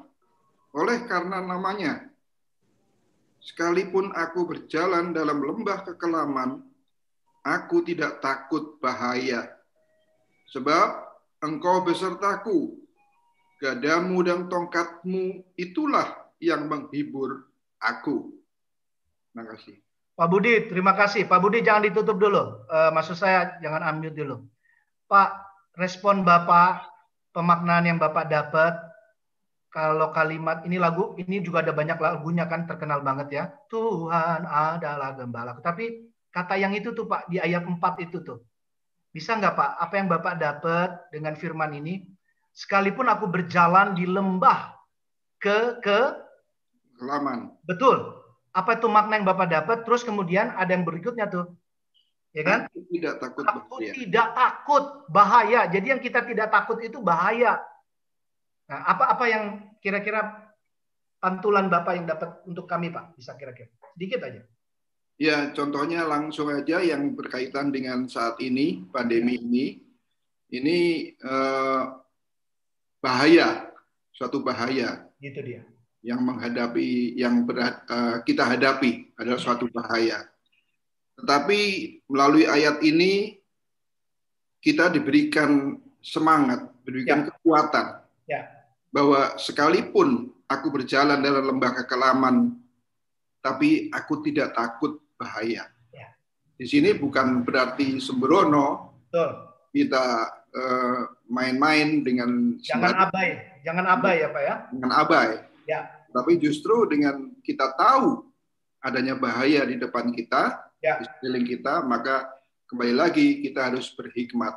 oleh karena namanya. Sekalipun aku berjalan dalam lembah kekelaman, aku tidak takut bahaya. Sebab Engkau besertaku, gadamu dan tongkatmu itulah yang menghibur aku. Terima kasih. Pak Budi, terima kasih. Pak Budi jangan ditutup dulu. Maksud saya jangan unmute dulu. Pak, respon Bapak, pemaknaan yang Bapak dapat, kalau kalimat ini lagu, ini juga ada banyak lagunya kan terkenal banget ya. Tuhan adalah gembalaku. Tapi kata yang itu tuh Pak, di ayat 4 itu tuh. Bisa nggak Pak, apa yang Bapak dapat dengan firman ini? Sekalipun aku berjalan di lembah kekelaman. Betul. Apa itu makna yang Bapak dapat? Terus kemudian ada yang berikutnya tuh. Ya kan? Aku tidak takut aku bahaya. Tidak takut bahaya. Jadi yang kita tidak takut itu bahaya. Nah, apa yang kira-kira pantulan Bapak yang dapat untuk kami, Pak? Bisa kira-kira. Sedikit aja. Ya, contohnya langsung aja yang berkaitan dengan saat ini, pandemi ini. Ini bahaya, suatu bahaya. Itu dia. Yang menghadapi, kita hadapi adalah suatu bahaya. Tetapi melalui ayat ini kita diberikan semangat, diberikan kekuatan, bahwa sekalipun aku berjalan dalam lembah kekelaman, tapi aku tidak takut bahaya. Di sini bukan berarti sembrono, kita main-main dengan jangan abai ya Pak ya. Jangan abai. Tapi justru dengan kita tahu adanya bahaya di depan kita, di sekeliling kita, maka kembali lagi kita harus berhikmat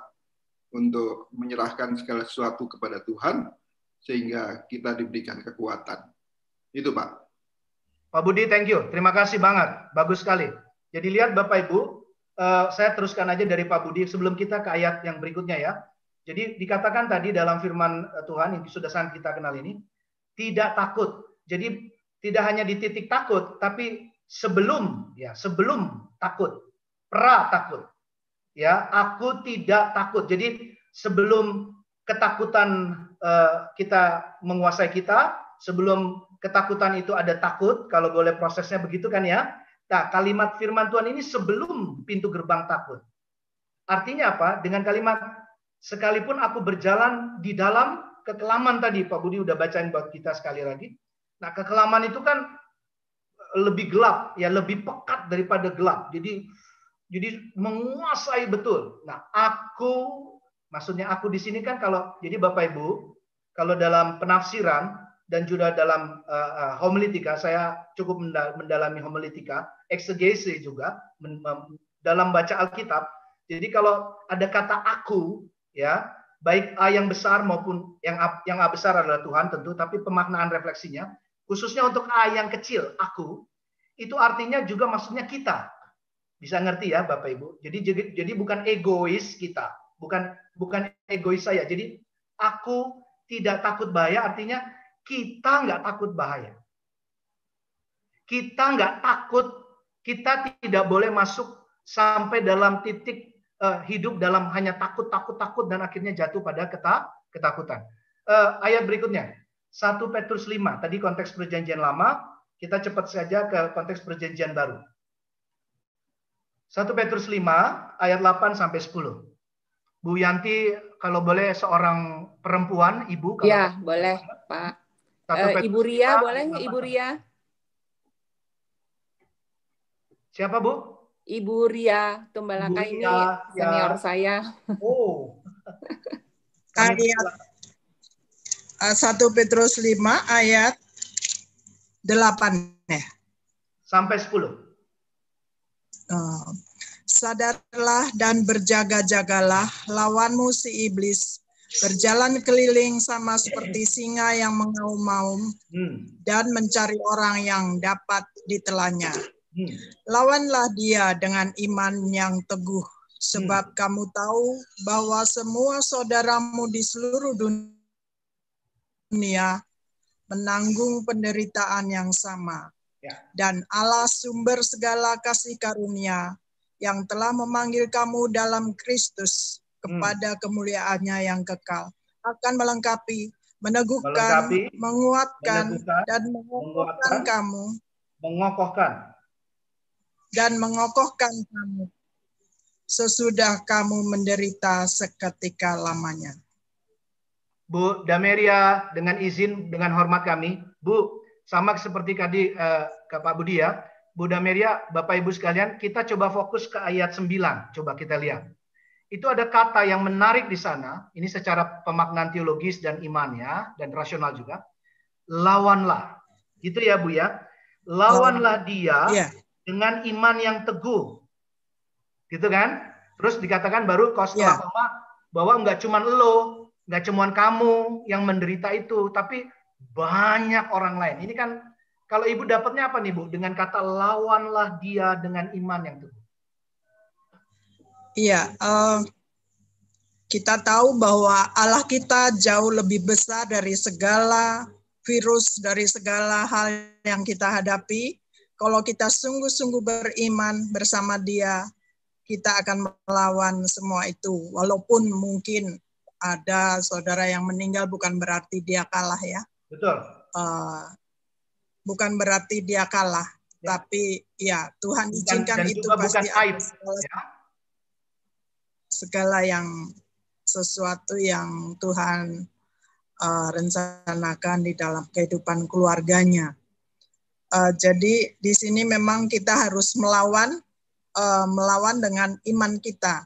untuk menyerahkan segala sesuatu kepada Tuhan sehingga kita diberikan kekuatan. Itu Pak. Pak Budi, thank you. Terima kasih banget. Bagus sekali. Jadi lihat Bapak Ibu, saya teruskan aja dari Pak Budi sebelum kita ke ayat yang berikutnya ya. Jadi dikatakan tadi dalam firman Tuhan yang sudah sangat kita kenal ini, tidak takut. Jadi tidak hanya di titik takut, tapi sebelum takut, takut. Ya, aku tidak takut. Jadi sebelum ketakutan kita menguasai kita, sebelum ketakutan itu ada takut, kalau boleh prosesnya begitu kan ya. Nah, kalimat firman Tuhan ini sebelum pintu gerbang takut. Artinya apa? Dengan kalimat sekalipun aku berjalan di dalam kekelaman tadi, Pak Budi udah bacain buat kita sekali lagi. Nah, kekelaman itu kan lebih gelap, ya lebih pekat daripada gelap. Jadi menguasai betul. Nah, maksudnya aku di sini kan jadi Bapak Ibu, kalau dalam penafsiran dan juga dalam homiletika, saya cukup mendalami homiletika, eksegese juga dalam baca Alkitab. Jadi kalau ada kata aku, ya baik A yang besar maupun yang A besar adalah Tuhan tentu, tapi pemaknaan refleksinya, khususnya untuk A yang kecil, aku, itu artinya juga maksudnya kita. Bisa ngerti ya Bapak Ibu? Jadi bukan egois kita, bukan egois saya. Jadi aku tidak takut bahaya artinya kita nggak takut bahaya. Kita nggak takut, kita tidak boleh masuk sampai dalam titik hidup dalam hanya takut dan akhirnya jatuh pada ketakutan. Ayat berikutnya, 1 Petrus 5. Tadi konteks perjanjian lama, kita cepat saja ke konteks perjanjian baru. 1 Petrus 5 ayat 8 sampai 10. Bu Yanti, kalau boleh seorang perempuan, ibu. Ya, boleh Pak. Ibu Ria, boleh Ibu Ria? Siapa Bu? Ibu Ria Tumbalaka ini senior saya. Oh. Ayat 1 Petrus 5 ayat 8 ya. Sampai 10. Sadarlah dan berjaga-jagalah, lawanmu si iblis berjalan keliling sama seperti singa yang mengaum-ngaum dan mencari orang yang dapat ditelannya. Lawanlah dia dengan iman yang teguh, sebab kamu tahu bahwa semua saudaramu di seluruh dunia menanggung penderitaan yang sama. Dan Allah sumber segala kasih karunia yang telah memanggil kamu dalam Kristus kepada kemuliaannya yang kekal akan melengkapi, meneguhkan, menguatkan, dan mengokohkan kamu. Mengokohkan kamu sesudah kamu menderita seketika lamanya. Bu Dameria, dengan izin, dengan hormat kami, Bu, sama seperti tadi ke Pak Budi ya, Bu Dameria, Bapak Ibu sekalian, kita coba fokus ke ayat 9, coba kita lihat. Itu ada kata yang menarik di sana, ini secara pemaknaan teologis dan imannya, dan rasional juga, lawanlah, gitu ya Bu ya, lawanlah dia dengan iman yang teguh, gitu kan? Terus dikatakan baru setelah bahwa nggak cuma lo, nggak cuma kamu yang menderita itu, tapi banyak orang lain. Ini kan kalau Ibu dapatnya apa nih Bu? Dengan kata lawanlah dia dengan iman yang teguh. Iya, kita tahu bahwa Allah kita jauh lebih besar dari segala virus, dari segala hal yang kita hadapi. Kalau kita sungguh-sungguh beriman bersama Dia, kita akan melawan semua itu. Walaupun mungkin ada saudara yang meninggal bukan berarti dia kalah ya. Betul. Bukan berarti dia kalah, tapi ya Tuhan izinkan itu pasti ada segala yang sesuatu yang Tuhan rencanakan di dalam kehidupan keluarganya. Jadi di sini memang kita harus melawan dengan iman kita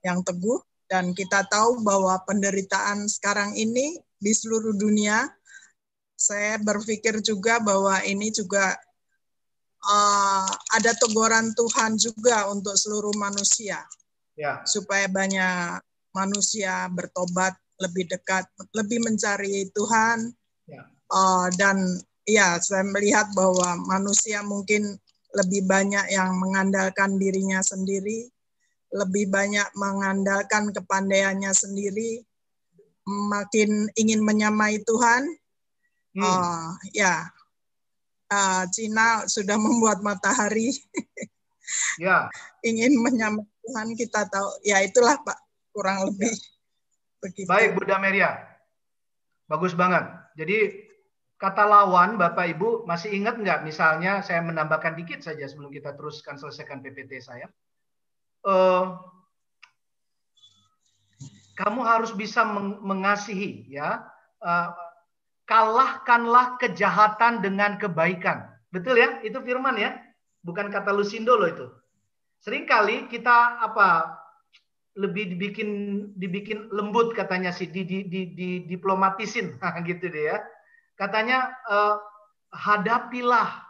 yang teguh, dan kita tahu bahwa penderitaan sekarang ini di seluruh dunia. Saya berpikir juga bahwa ini juga ada teguran Tuhan juga untuk seluruh manusia, supaya banyak manusia bertobat, lebih dekat, lebih mencari Tuhan, dan ya, saya melihat bahwa manusia mungkin lebih banyak yang mengandalkan dirinya sendiri, lebih banyak mengandalkan kepandaiannya sendiri, makin ingin menyamai Tuhan. Cina sudah membuat matahari. Ingin menyamai Tuhan, kita tahu. Ya itulah Pak, kurang lebih begitu. Baik, Bu Dameria. Bagus banget. Jadi kata lawan, Bapak Ibu, masih ingat nggak? Misalnya saya menambahkan dikit saja sebelum kita teruskan selesaikan PPT saya. Kamu harus bisa mengasihi, ya. Kalahkanlah kejahatan dengan kebaikan. Betul ya? Itu firman ya? Bukan kata Lusindo loh itu. Seringkali kita lebih dibikin lembut katanya sih, diplomatisin gitu deh ya. Katanya hadapilah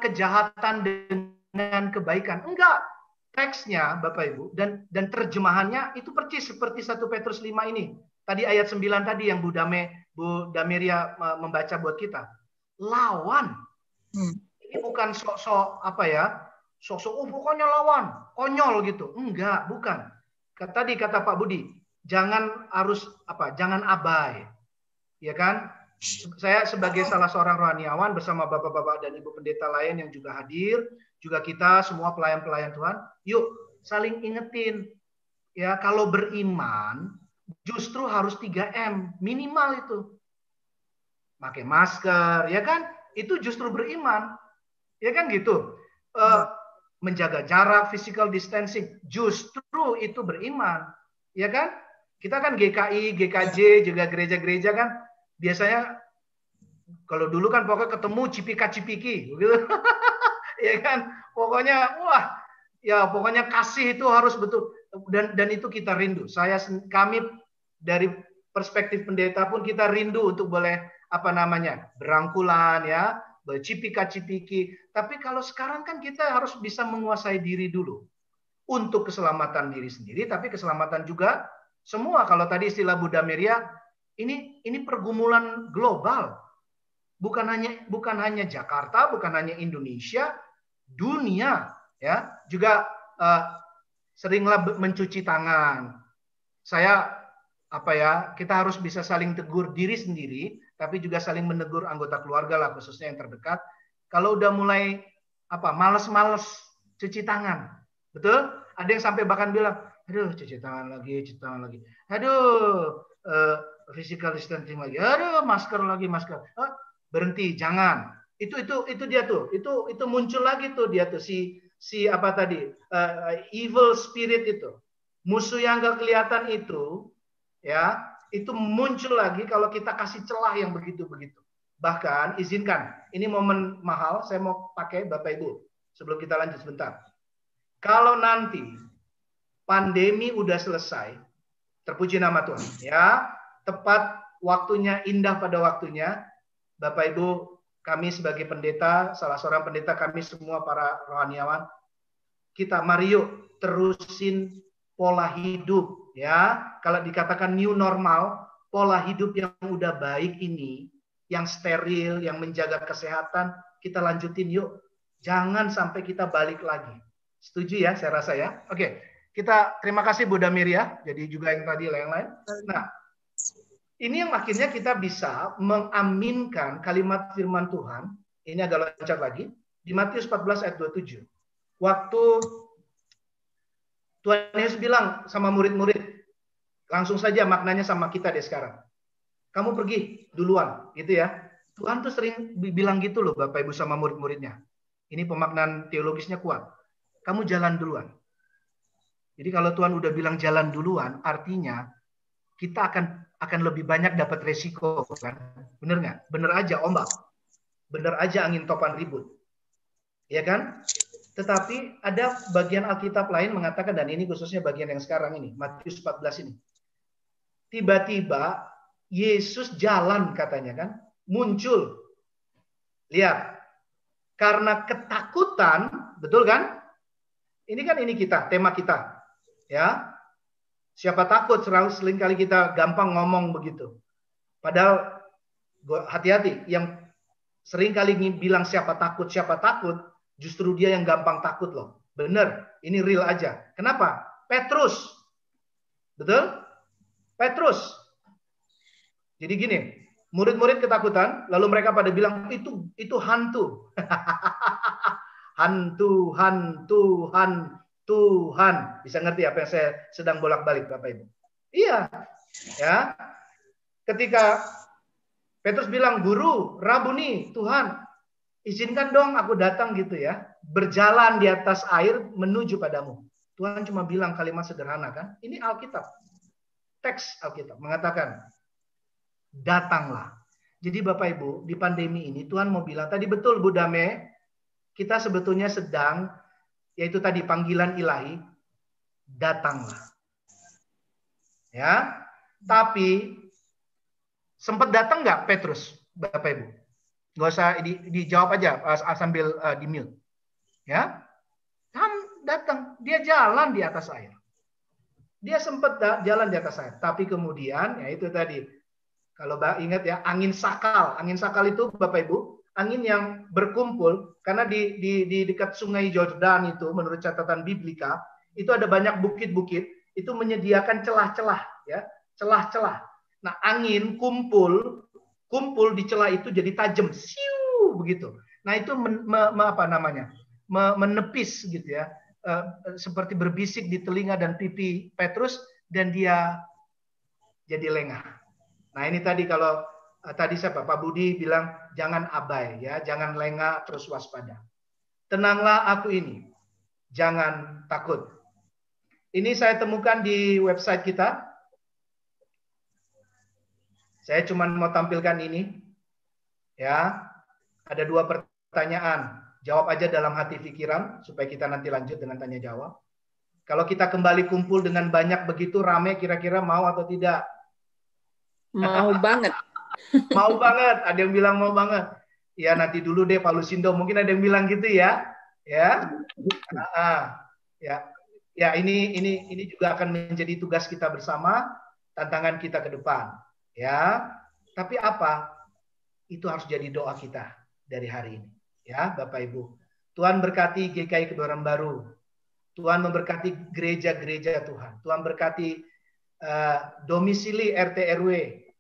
kejahatan dengan kebaikan. Enggak. Teksnya Bapak Ibu dan terjemahannya itu persis seperti 1 Petrus 5 ini. Tadi ayat 9 tadi yang Bu Dameria membaca buat kita. Lawan. Ini bukan sok-sok pokoknya lawan, konyol gitu. Enggak, bukan. Tadi kata Pak Budi, jangan abai. Ya kan? Saya sebagai salah seorang rohaniawan bersama Bapak-bapak dan Ibu pendeta lain yang juga hadir, juga kita semua pelayan-pelayan Tuhan, yuk saling ingetin. Ya, kalau beriman justru harus 3M minimal itu. Pakai masker, ya kan? Itu justru beriman. Ya kan gitu. Menjaga jarak, physical distancing, justru itu beriman. Ya kan? Kita kan GKI, GKJ, juga gereja-gereja kan biasanya kalau dulu kan pokoknya ketemu cipika-cipiki gitu. Ya kan? Pokoknya pokoknya kasih itu harus betul, dan itu kita rindu. Kami dari perspektif pendeta pun kita rindu untuk boleh berangkulan ya, bercipika-cipiki. Tapi kalau sekarang kan kita harus bisa menguasai diri dulu untuk keselamatan diri sendiri, tapi keselamatan juga semua. Kalau tadi istilah Bu Dameria, ini pergumulan global. Bukan hanya Jakarta, bukan hanya Indonesia, dunia ya. Juga seringlah mencuci tangan. Kita harus bisa saling tegur diri sendiri, tapi juga saling menegur anggota keluarga lah, khususnya yang terdekat. Kalau udah mulai malas-malas cuci tangan, betul? Ada yang sampai bahkan bilang, aduh cuci tangan lagi. Aduh physical distancing lagi. Aduh masker lagi. Berhenti, jangan. Itu dia tuh. Itu muncul lagi tuh dia tuh evil spirit itu. Musuh yang gak kelihatan itu ya, itu muncul lagi kalau kita kasih celah yang begitu-begitu. Bahkan izinkan, ini momen mahal, saya mau pakai Bapak Ibu sebelum kita lanjut sebentar. Kalau nanti pandemi udah selesai, terpuji nama Tuhan ya, tepat waktunya, indah pada waktunya, Bapak Ibu, kami sebagai pendeta, salah seorang pendeta kami semua para rohaniawan, mari yuk terusin pola hidup ya. Kalau dikatakan new normal, pola hidup yang udah baik ini, yang steril, yang menjaga kesehatan, kita lanjutin yuk. Jangan sampai kita balik lagi. Setuju ya, saya rasa ya. Oke, kita terima kasih Bu Dameria, jadi juga yang tadi lain-lain. Nah, ini yang akhirnya kita bisa mengaminkan kalimat firman Tuhan. Ini agak loncat lagi. Di Matius 14 ayat 27. Waktu Tuhan Yesus bilang sama murid-murid, Langsung saja maknanya sama kita deh sekarang. Kamu pergi duluan, gitu ya. Tuhan tuh sering bilang gitu loh Bapak Ibu sama murid-muridnya. Ini pemaknaan teologisnya kuat. Kamu jalan duluan. Jadi kalau Tuhan udah bilang jalan duluan, artinya kita akan lebih banyak dapat resiko, kan? Bener nggak? Bener aja ombak, bener aja angin topan ribut, ya kan? Tetapi ada bagian Alkitab lain mengatakan, dan ini khususnya bagian yang sekarang ini, Matius 14 ini. Tiba-tiba Yesus jalan katanya kan, muncul. Lihat, karena ketakutan, betul kan? Ini kan ini kita, tema kita, ya. Siapa takut, sering kali kita gampang ngomong begitu. Padahal hati-hati, yang sering kali bilang siapa takut, justru dia yang gampang takut loh. Bener, ini real aja. Kenapa? Petrus. Betul? Petrus. Jadi gini, murid-murid ketakutan, lalu mereka pada bilang, itu hantu. Tuhan. Bisa ngerti apa yang saya sedang bolak-balik Bapak Ibu? Iya. Ya. Ketika Petrus bilang, "Guru, Rabuni, Tuhan, izinkan dong aku datang," gitu ya. Berjalan di atas air menuju padamu. Tuhan cuma bilang kalimat sederhana kan? Ini Alkitab. Teks Alkitab mengatakan, "Datanglah." Jadi Bapak Ibu, di pandemi ini Tuhan mau bilang, tadi betul Bu Dame, kita sebetulnya sedang, yaitu tadi panggilan ilahi, datanglah. Ya, tapi sempat datang nggak Petrus, Bapak Ibu? Nggak usah dijawab aja sambil di mute. Ya, datang, dia jalan di atas air. Dia sempat jalan di atas air, tapi kemudian, ya itu tadi, kalau ingat ya, angin sakal itu Bapak Ibu, angin yang berkumpul, karena di dekat sungai Yordan itu, menurut catatan Biblika, itu ada banyak bukit-bukit, itu menyediakan celah-celah, ya, celah-celah. Nah, angin kumpul di celah itu jadi tajam, siu begitu. Nah, itu menepis gitu ya, seperti berbisik di telinga dan pipi Petrus, dan dia jadi lengah. Nah, ini tadi kalau tadi siapa? Pak Budi bilang jangan abai ya, jangan lengah, terus waspada. Tenanglah aku ini, jangan takut. Ini saya temukan di website kita. Saya cuma mau tampilkan ini. Ya, ada 2 pertanyaan. Jawab aja dalam hati pikiran supaya kita nanti lanjut dengan tanya jawab. Kalau kita kembali kumpul dengan banyak begitu rame, kira-kira mau atau tidak? Mau banget. Mau banget, ada yang bilang mau banget. Ya nanti dulu deh Pak Lusindo, mungkin ada yang bilang gitu ya. Ya. Ya ini juga akan menjadi tugas kita bersama, tantangan kita ke depan. Ya. Tapi apa? Itu harus jadi doa kita dari hari ini. Ya, Bapak Ibu. Tuhan berkati GKI Kebayoran Baru. Tuhan memberkati gereja-gereja Tuhan. Tuhan berkati domisili RT RW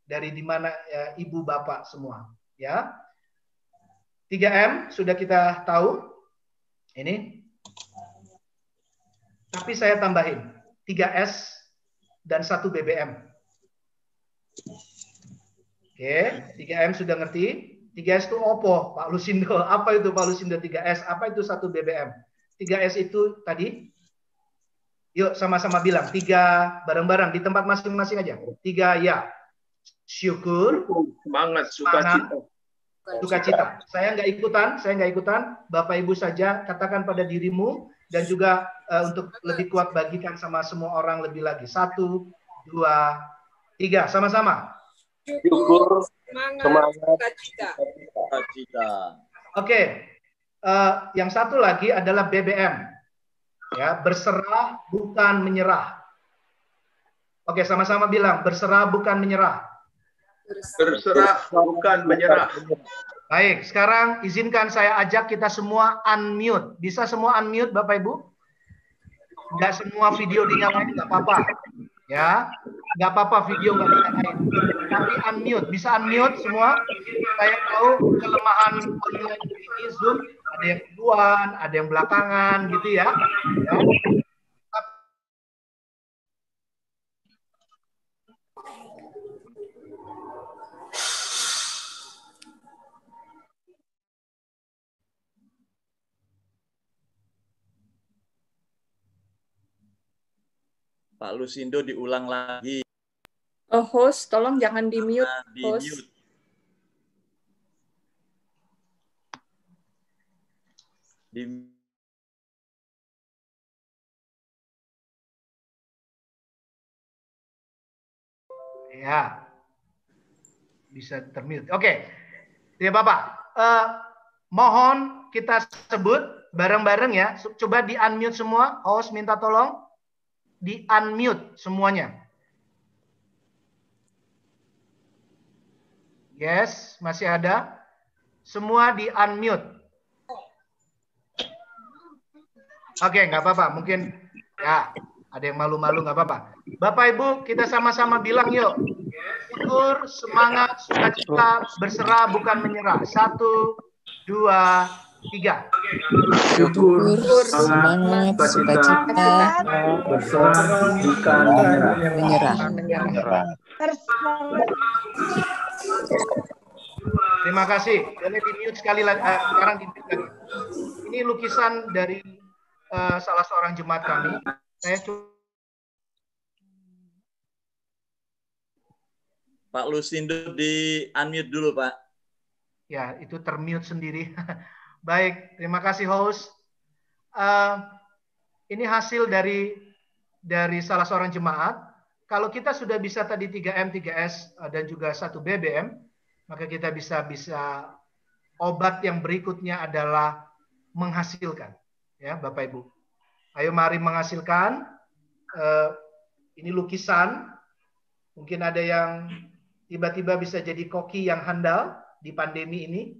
dari di mana ibu bapak semua, ya. 3M sudah kita tahu ini. Tapi saya tambahin 3S dan 1 BBM. Oke, 3M sudah ngerti. 3S itu opo, Pak Lusindo. Apa itu Pak Lusindo 3S? Apa itu 1 BBM? 3S itu tadi. Yuk sama-sama bilang 3 bareng-bareng di tempat masing-masing aja. 3 ya. Syukur, semangat, sukacita. Saya nggak ikutan. Bapak Ibu saja katakan pada dirimu, dan juga untuk lebih kuat bagikan sama semua orang lebih lagi. 1, 2, 3, sama-sama. Syukur, semangat, sukacita. Oke, yang satu lagi adalah BBM, ya, berserah bukan menyerah. Oke, sama-sama bilang berserah bukan menyerah. Berserah bukan menyerah. Baik, sekarang izinkan saya ajak kita semua unmute. Bisa semua unmute Bapak Ibu? Nggak semua video dinyalain, nggak apa-apa. Ya, nggak apa-apa video nggak dinyalain. Tapi unmute, bisa unmute semua. Saya tahu kelemahan online ini Zoom, ada yang duluan, ada yang belakangan gitu ya. Pak Lusindo diulang lagi. Host, tolong jangan di-mute. Host. Ya, bisa termute. Oke, ya Bapak. Mohon kita sebut bareng-bareng ya. Coba di-unmute semua. Host minta tolong di-unmute semuanya. Yes, masih ada. Semua di-unmute. Oke, nggak apa-apa. Mungkin ya ada yang malu-malu, nggak apa-apa. Bapak Ibu, kita sama-sama bilang yuk. Syukur, semangat, sukacita, berserah bukan menyerah. 1, 2, 3. Syukur, semangat, sukacita, berserah bukan menyerah. Terima kasih. Boleh di-mute sekali lagi. Sekarang di-mute lagi. Ini lukisan dari salah seorang jemaat kami. Saya Pak Lusindo di unmute dulu, Pak. Ya, itu termute sendiri. Baik, terima kasih host. Ini hasil dari salah seorang jemaat. Kalau kita sudah bisa tadi 3M, 3S dan juga 1 BBM, maka kita bisa obat yang berikutnya adalah menghasilkan. Ya, Bapak Ibu. Ayo mari menghasilkan. Ini lukisan. Mungkin ada yang tiba-tiba bisa jadi koki yang handal di pandemi ini.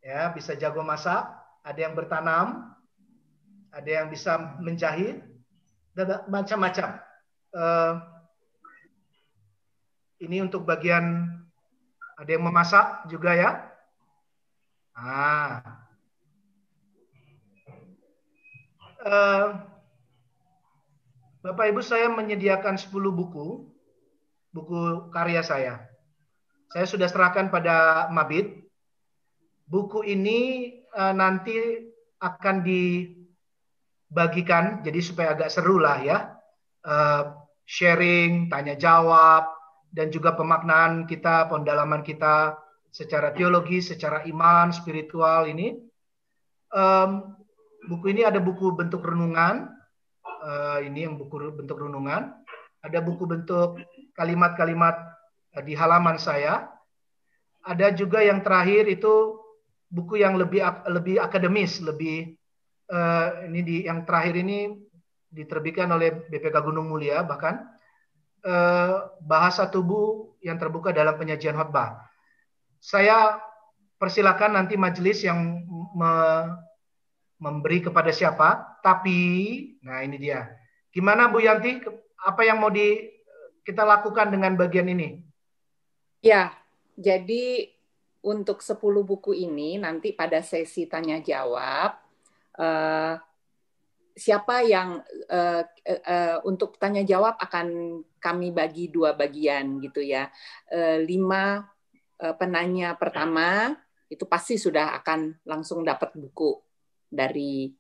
Ya, bisa jago masak, ada yang bertanam, ada yang bisa menjahit, dan macam-macam. Ini untuk bagian ada yang memasak juga ya. Bapak Ibu, saya menyediakan 10 buku karya saya. Saya sudah serahkan pada Mabit. Buku ini nanti akan dibagikan, jadi supaya agak seru lah ya. Sharing, tanya jawab, dan juga pemaknaan kita, pendalaman kita secara teologi, secara iman, spiritual ini. Buku ini ada buku bentuk renungan. Ini yang buku bentuk renungan. Ada buku bentuk kalimat-kalimat di halaman saya. Ada juga yang terakhir itu buku yang lebih akademis, yang terakhir ini diterbitkan oleh BPK Gunung Mulia, bahkan bahasa tubuh yang terbuka dalam penyajian khotbah. Saya persilakan nanti majelis yang memberi kepada siapa, tapi nah ini dia. Gimana Bu Yanti? Apa yang mau kita lakukan dengan bagian ini? Ya, jadi untuk 10 buku ini nanti pada sesi tanya jawab, siapa yang untuk tanya jawab akan kami bagi 2 bagian gitu ya. 5 penanya pertama itu pasti sudah akan langsung dapat buku dari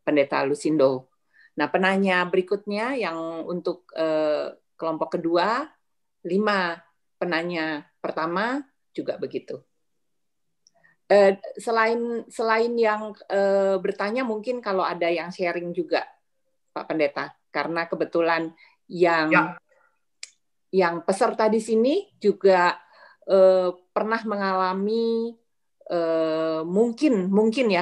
Pendeta Lusindo. Nah, penanya berikutnya yang untuk kelompok kedua, 5 penanya pertama juga begitu. Selain yang bertanya, mungkin kalau ada yang sharing juga, Pak Pendeta, karena kebetulan yang peserta di sini juga pernah mengalami mungkin ya